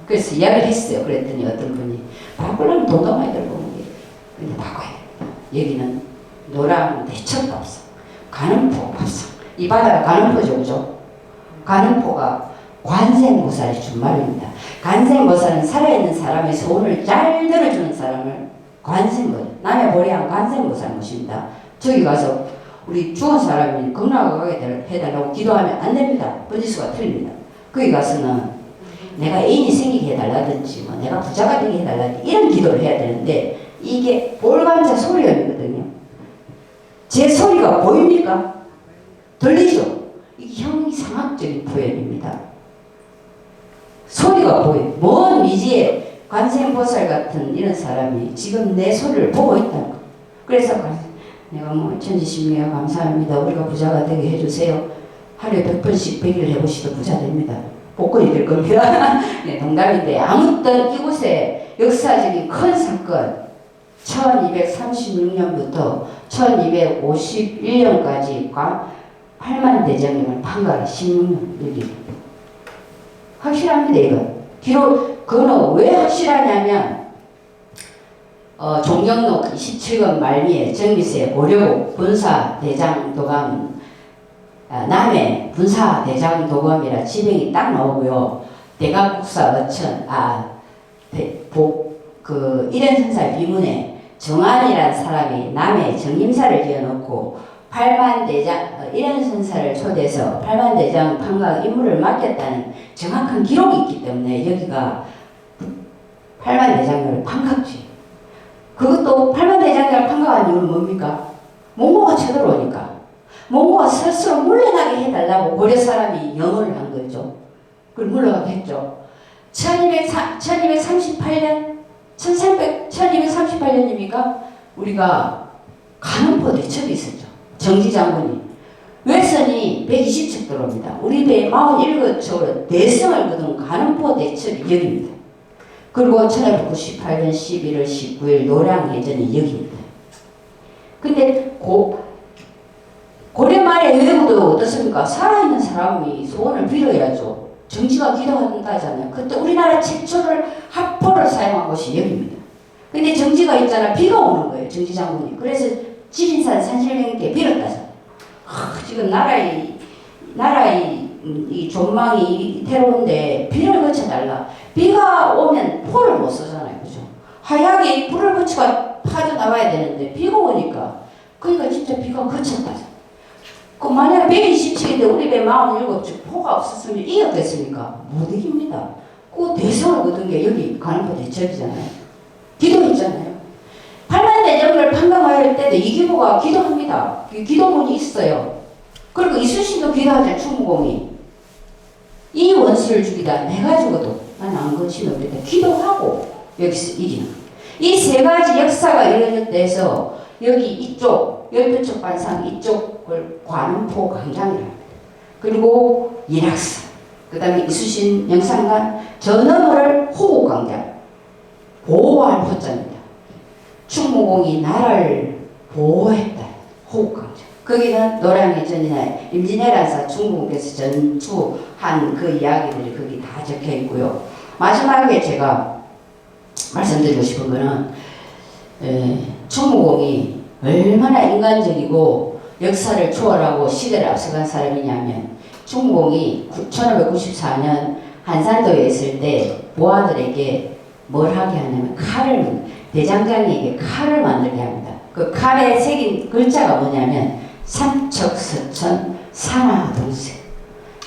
그래서 이야기를 했어요. 그랬더니 어떤 분이 바꾸려면 돈도 많이 들고 오는 게 근데 바꿔야 됩니다. 여기는 노랑 대천밥상, 관음포 밥상. 이 바다가 관음포죠, 그죠? 관음포가 관생보살이 준 말입니다. 관생보살은 살아있는 사람의 소원을 잘 들어주는 사람을 관생보살, 남의 보리한 관생보살 모십니다. 저기 가서 우리 죽은 사람이 극락하게 해달라고 기도하면 안 됩니다. 번지수가 틀립니다. 거기 가서는 내가 애인이 생기게 해달라든지 뭐 내가 부자가 되게 해달라든지 이런 기도를 해야 되는데 이게 볼감자 소리였거든요. 제 소리가 보입니까? 들리죠? 이게 형이상학적인 표현입니다. 소리가 보여. 먼 미지에 관세음보살 같은 이런 사람이 지금 내 소리를 보고 있다는 거. 그래서 내가 뭐 천지신명에 감사합니다. 우리가 부자가 되게 해주세요. 하루에 100번씩 100일을 해보시도 부자 됩니다. 복권이 될 겁니다. 네, 농담인데 아무튼 이곳에 역사적인 큰 사건 1236년부터 1251년까지 8만 대장경을 판가를 16년 여기 확실합니다. 이거 기록. 그거는 왜 확실하냐면 종경록 27권 말미에 정비세 고려국 분사대장도감 남해 분사대장도감이라 지명이 딱 나오고요. 대각국사 어천 일현선사 비문에 정안이라는 사람이 남해 정림사를 지어놓고 8만 대장 일현선사를 초대해서 8만 대장 판각 임무를 맡겼다는 정확한 기록이 있기 때문에 여기가 8만 대장을 판각지. 그것도 8만 대장을 판각한 이유는 뭡니까? 몽고가 쳐들어오니까 몽고가 스스로 물러나게 해달라고 고려 사람이 영어를 한 거죠. 그걸 물러가게 했죠. 1238년 1238년입니까? 우리가 간흥포 대첩이 있었죠. 정지 장군이 외선이 120척 들어옵니다. 우리 배 47척으로 내성을 거둔 간흥포 대첩이 여기입니다. 그리고 1598년 11월 19일 노량해전이 여기입니다. 근데 고려 말의 외구도 어떻습니까? 살아있는 사람이 소원을 빌어야죠. 정치가 기도한다잖아요. 그때 우리나라 최초를 합포를 사용한 곳이 여기입니다. 근데 정지가 있잖아. 비가 오는 거예요. 정지 장군이. 그래서 지린산 산신령께 빌었다잖아요. 지금 나라의 이 존망이 이태로운데 비를 그쳐달라. 비가 오면 포를 못 쓰잖아요. 그죠? 하얗게 불을 그쳐가 빠져나와야 되는데 비가 오니까 그러니까 진짜 비가 그쳤다잖아요. 그 만약에 127인데 우리 배 47쪽 포가 없었으면 이겼겠습니까? 못 이깁니다. 그 대성을 거둔 게 여기 간흥포 대첩이잖아요. 기도했잖아요. 8만 대장을 판가할 때도 이기보가 기도합니다. 기도문이 있어요. 그리고 이순신도 기도하잖아요. 충무공이. 이 원수를 죽이다 내가 죽어도 난 안 거치면 없겠다. 기도하고 여기서 이기는. 이 세 가지 역사가 이루어져서 여기 이쪽 열두척 반상 이쪽을 관음포 광장이라고 합니다. 그리고 인학사, 그 다음에 이수신 영산관, 저 너머를 호국광장, 보호할 호자입니다. 충무공이 나라를 보호했다. 호국광장. 거기는 노량해전이나 임진왜란사 중국에서 전투한 그 이야기들이 거기 다 적혀 있고요. 마지막에 제가 말씀드리고 싶은 거는 충무공이 얼마나 인간적이고 역사를 초월하고 시대를 앞서간 사람이냐면 충무공이 1594년 한산도에 있을 때 부하들에게 뭘 하게 하냐면 대장장이에게 칼을 만들게 합니다. 그 칼에 새긴 글자가 뭐냐면 삼척서천 산하동세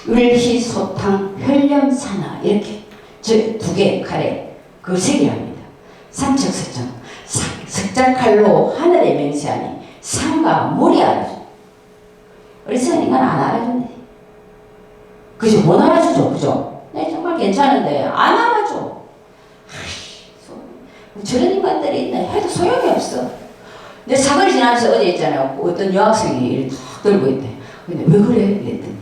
율희소탕 혈념산하 이렇게 두 개 칼에 그 새기를 합니다. 삼척서천 석자칼로 하늘에 맹세하니 산과 물이 알아줘. 어리석은 인간 안 알아주네. 그죠? 못 알아주죠. 그죠? 네, 정말 괜찮은데 안 알아줘. 저런 인간들이 있네 해도 소용이 없어. 내 사거리 지나면서 어디 있잖아요. 어떤 여학생이 이렇게 탁 들고 있대. 근데 왜 그래? 이랬더니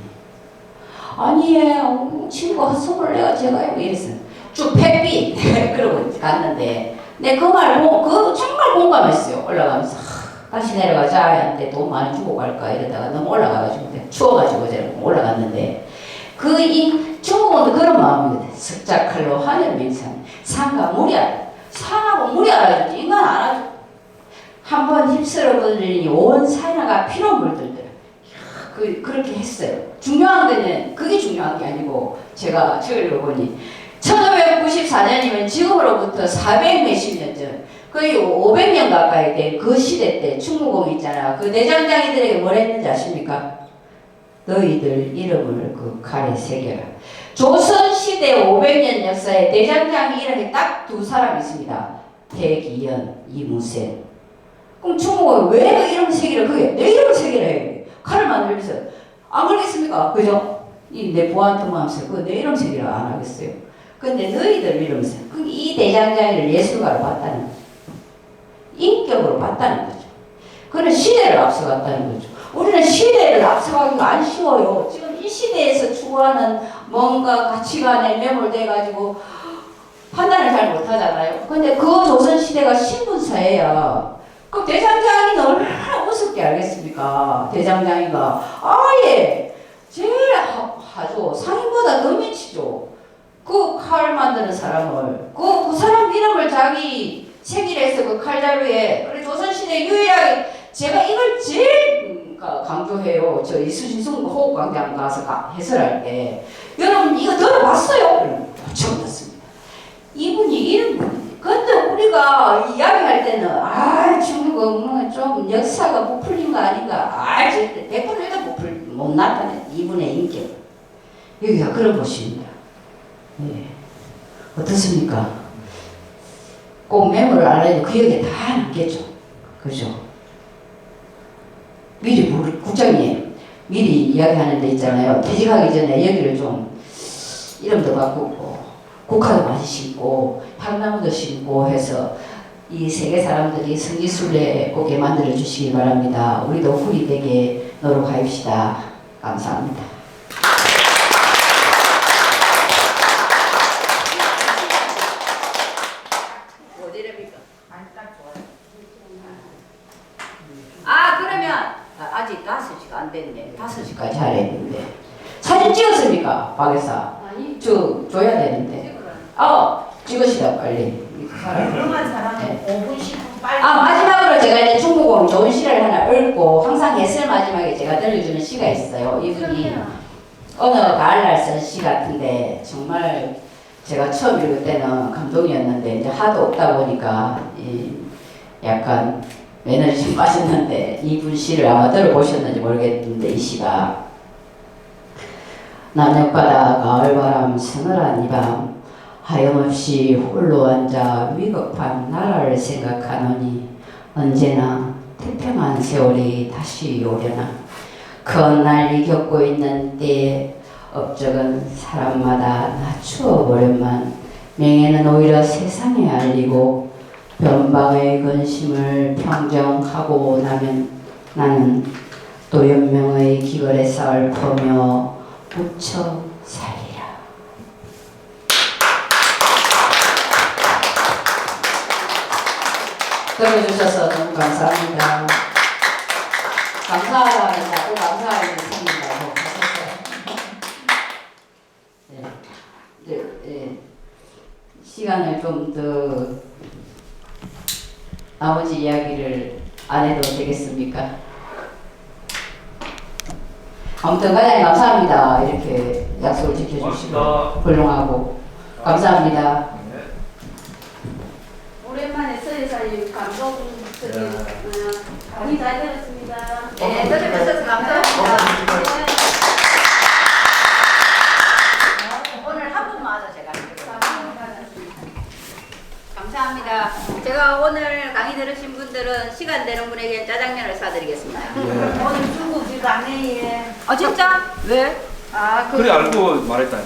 아니에요. 친구가 선물을 내가 제가 이랬어. 쭉 패삐 그러고 갔는데 내 그 말 그거 정말 공감했어요. 올라가면서 다시 내려가자. 한테 돈 많이 주고 갈까 이러다가 너무 올라가가지고 추워가지고 제가 올라갔는데 이 중국은 그런 마음입니다. 석자칼로 하늘 맹상 산과 물이 알아. 산하고 물이 알아주지 인간 안 알아줘. 한번 휩쓸어 버리니 온 산하가 피로 물들더라. 그렇게 했어요. 중요한 거는 그게 중요한 게 아니고 제가 책을 보니 1594년이면 지금으로부터 400 몇십 년 전, 거의 500년 가까이 된 그 시대 때 충무공 있잖아. 그 대장장이들에게 뭘 했는지 아십니까? 너희들 이름을 그 칼에 새겨라. 조선시대 500년 역사에 대장장 이름이 딱 두 사람 있습니다. 태기현, 이무센. 그럼 충무공이 왜 그 이름 새기라 그게 내 이름을 새기라 해. 칼을 만들면서 안 그러겠습니까? 그죠? 내 부하한테 하면서 그 내 이름 새기라 안 하겠어요. 근데 너희들 이러면서 이 대장장이를 예술가로 봤다는 거죠. 인격으로 봤다는 거죠. 그는 시대를 앞서갔다는 거죠. 우리는 시대를 앞서가기가 안 쉬워요. 지금 이 시대에서 추구하는 뭔가 가치관에 매몰돼가지고 판단을 잘 못하잖아요. 근데 그 조선시대 조선시대가 신분사회야. 그 대장장이는 얼마나 우습게 알겠습니까? 대장장이가 아예 제일 아주 상인보다 더 미치죠. 그 칼 만드는 사람을 그 사람 이름을 자기 책일에서 그 칼자루에 그래 조선시대 유일하게 제가 이걸 제일 강조해요. 저 이수신승 호국광장 가서 해설할 때 여러분 이거 들어봤어요? 처음 듣습니다. 이분이 이런 분이 근데 우리가 이야기할 때는 중국은 좀 역사가 못 풀린 거 아닌가 100%도 못 나타내 이분의 인격 여기가 그런 곳입니다. 예. 어떻습니까? 꼭 메모를 알아야 그 얘기 다 남겠죠. 그죠? 미리 국장님 미리 이야기하는 데 있잖아요. 퇴직하기 전에 여기를 좀 이름도 바꾸고 국화도 많이 심고 향나무도 심고 해서 이 세계 사람들이 성지순례 오게 만들어 주시기 바랍니다. 우리도 훌이 되게 노력하십시다. 감사합니다. 그러면 아직 5시가 안 됐네. 5시까지 하려 했는데 사진 찍었습니까? 박에서 줘야 되는데 찍으시라 빨리. 그런 사람은 5분 10분 빨리. 마지막으로 제가 이제 중국어 좋은 시를 하나 읽고 항상 해설 마지막에 제가 들려주는 시가 있어요. 이분이 어느 가을날 쓴 시 같은데 정말 제가 처음 읽을 때는 감동이었는데 이제 하도 없다 보니까 약간 에너지 좀 빠졌는데 이분 시를 아마 들어보셨는지 모르겠는데 이 시가 남녘바다 가을바람 서늘한 이밤 하염없이 홀로 앉아 위급한 나라를 생각하노니 언제나 태평한 세월이 다시 오려나 그 날이 겪고 있는 때에 업적은 사람마다 낮추어버렸만 명예는 오히려 세상에 알리고 변방의 근심을 평정하고 나면 나는 또 연명의 기걸에 쌀 퍼며 묻혀 살리라. 들어주셔서 너무 감사합니다. 감사하다니 자꾸 감사하는 생각이라고 하셨어요. 시간을 좀 더 나머지 이야기를 안 해도 되겠습니까? 아무튼 과장님 감사합니다. 이렇게 약속을 지켜주시고 훌륭하고 감사합니다. 오랜만에 서예사님 감동적인 강의 잘 들었습니다. 네, 들어주셔서 감사합니다. 오늘 한 분만 하자 제가. 감사합니다. 제가 오늘 강의 들으신 분들은 시간 되는 분에게 짜장면을 사드리겠습니다. 오늘 중국집 강의에. 진짜? 왜? 그래 알고 말했다니.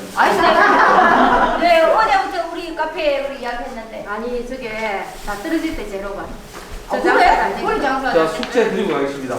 네, 어제부터 우리 카페에 우리 이야기했는데. 아니 저게 다 떨어질 때 재료가. 그래? 우리 장사. 자 숙제 드리고 가겠습니다.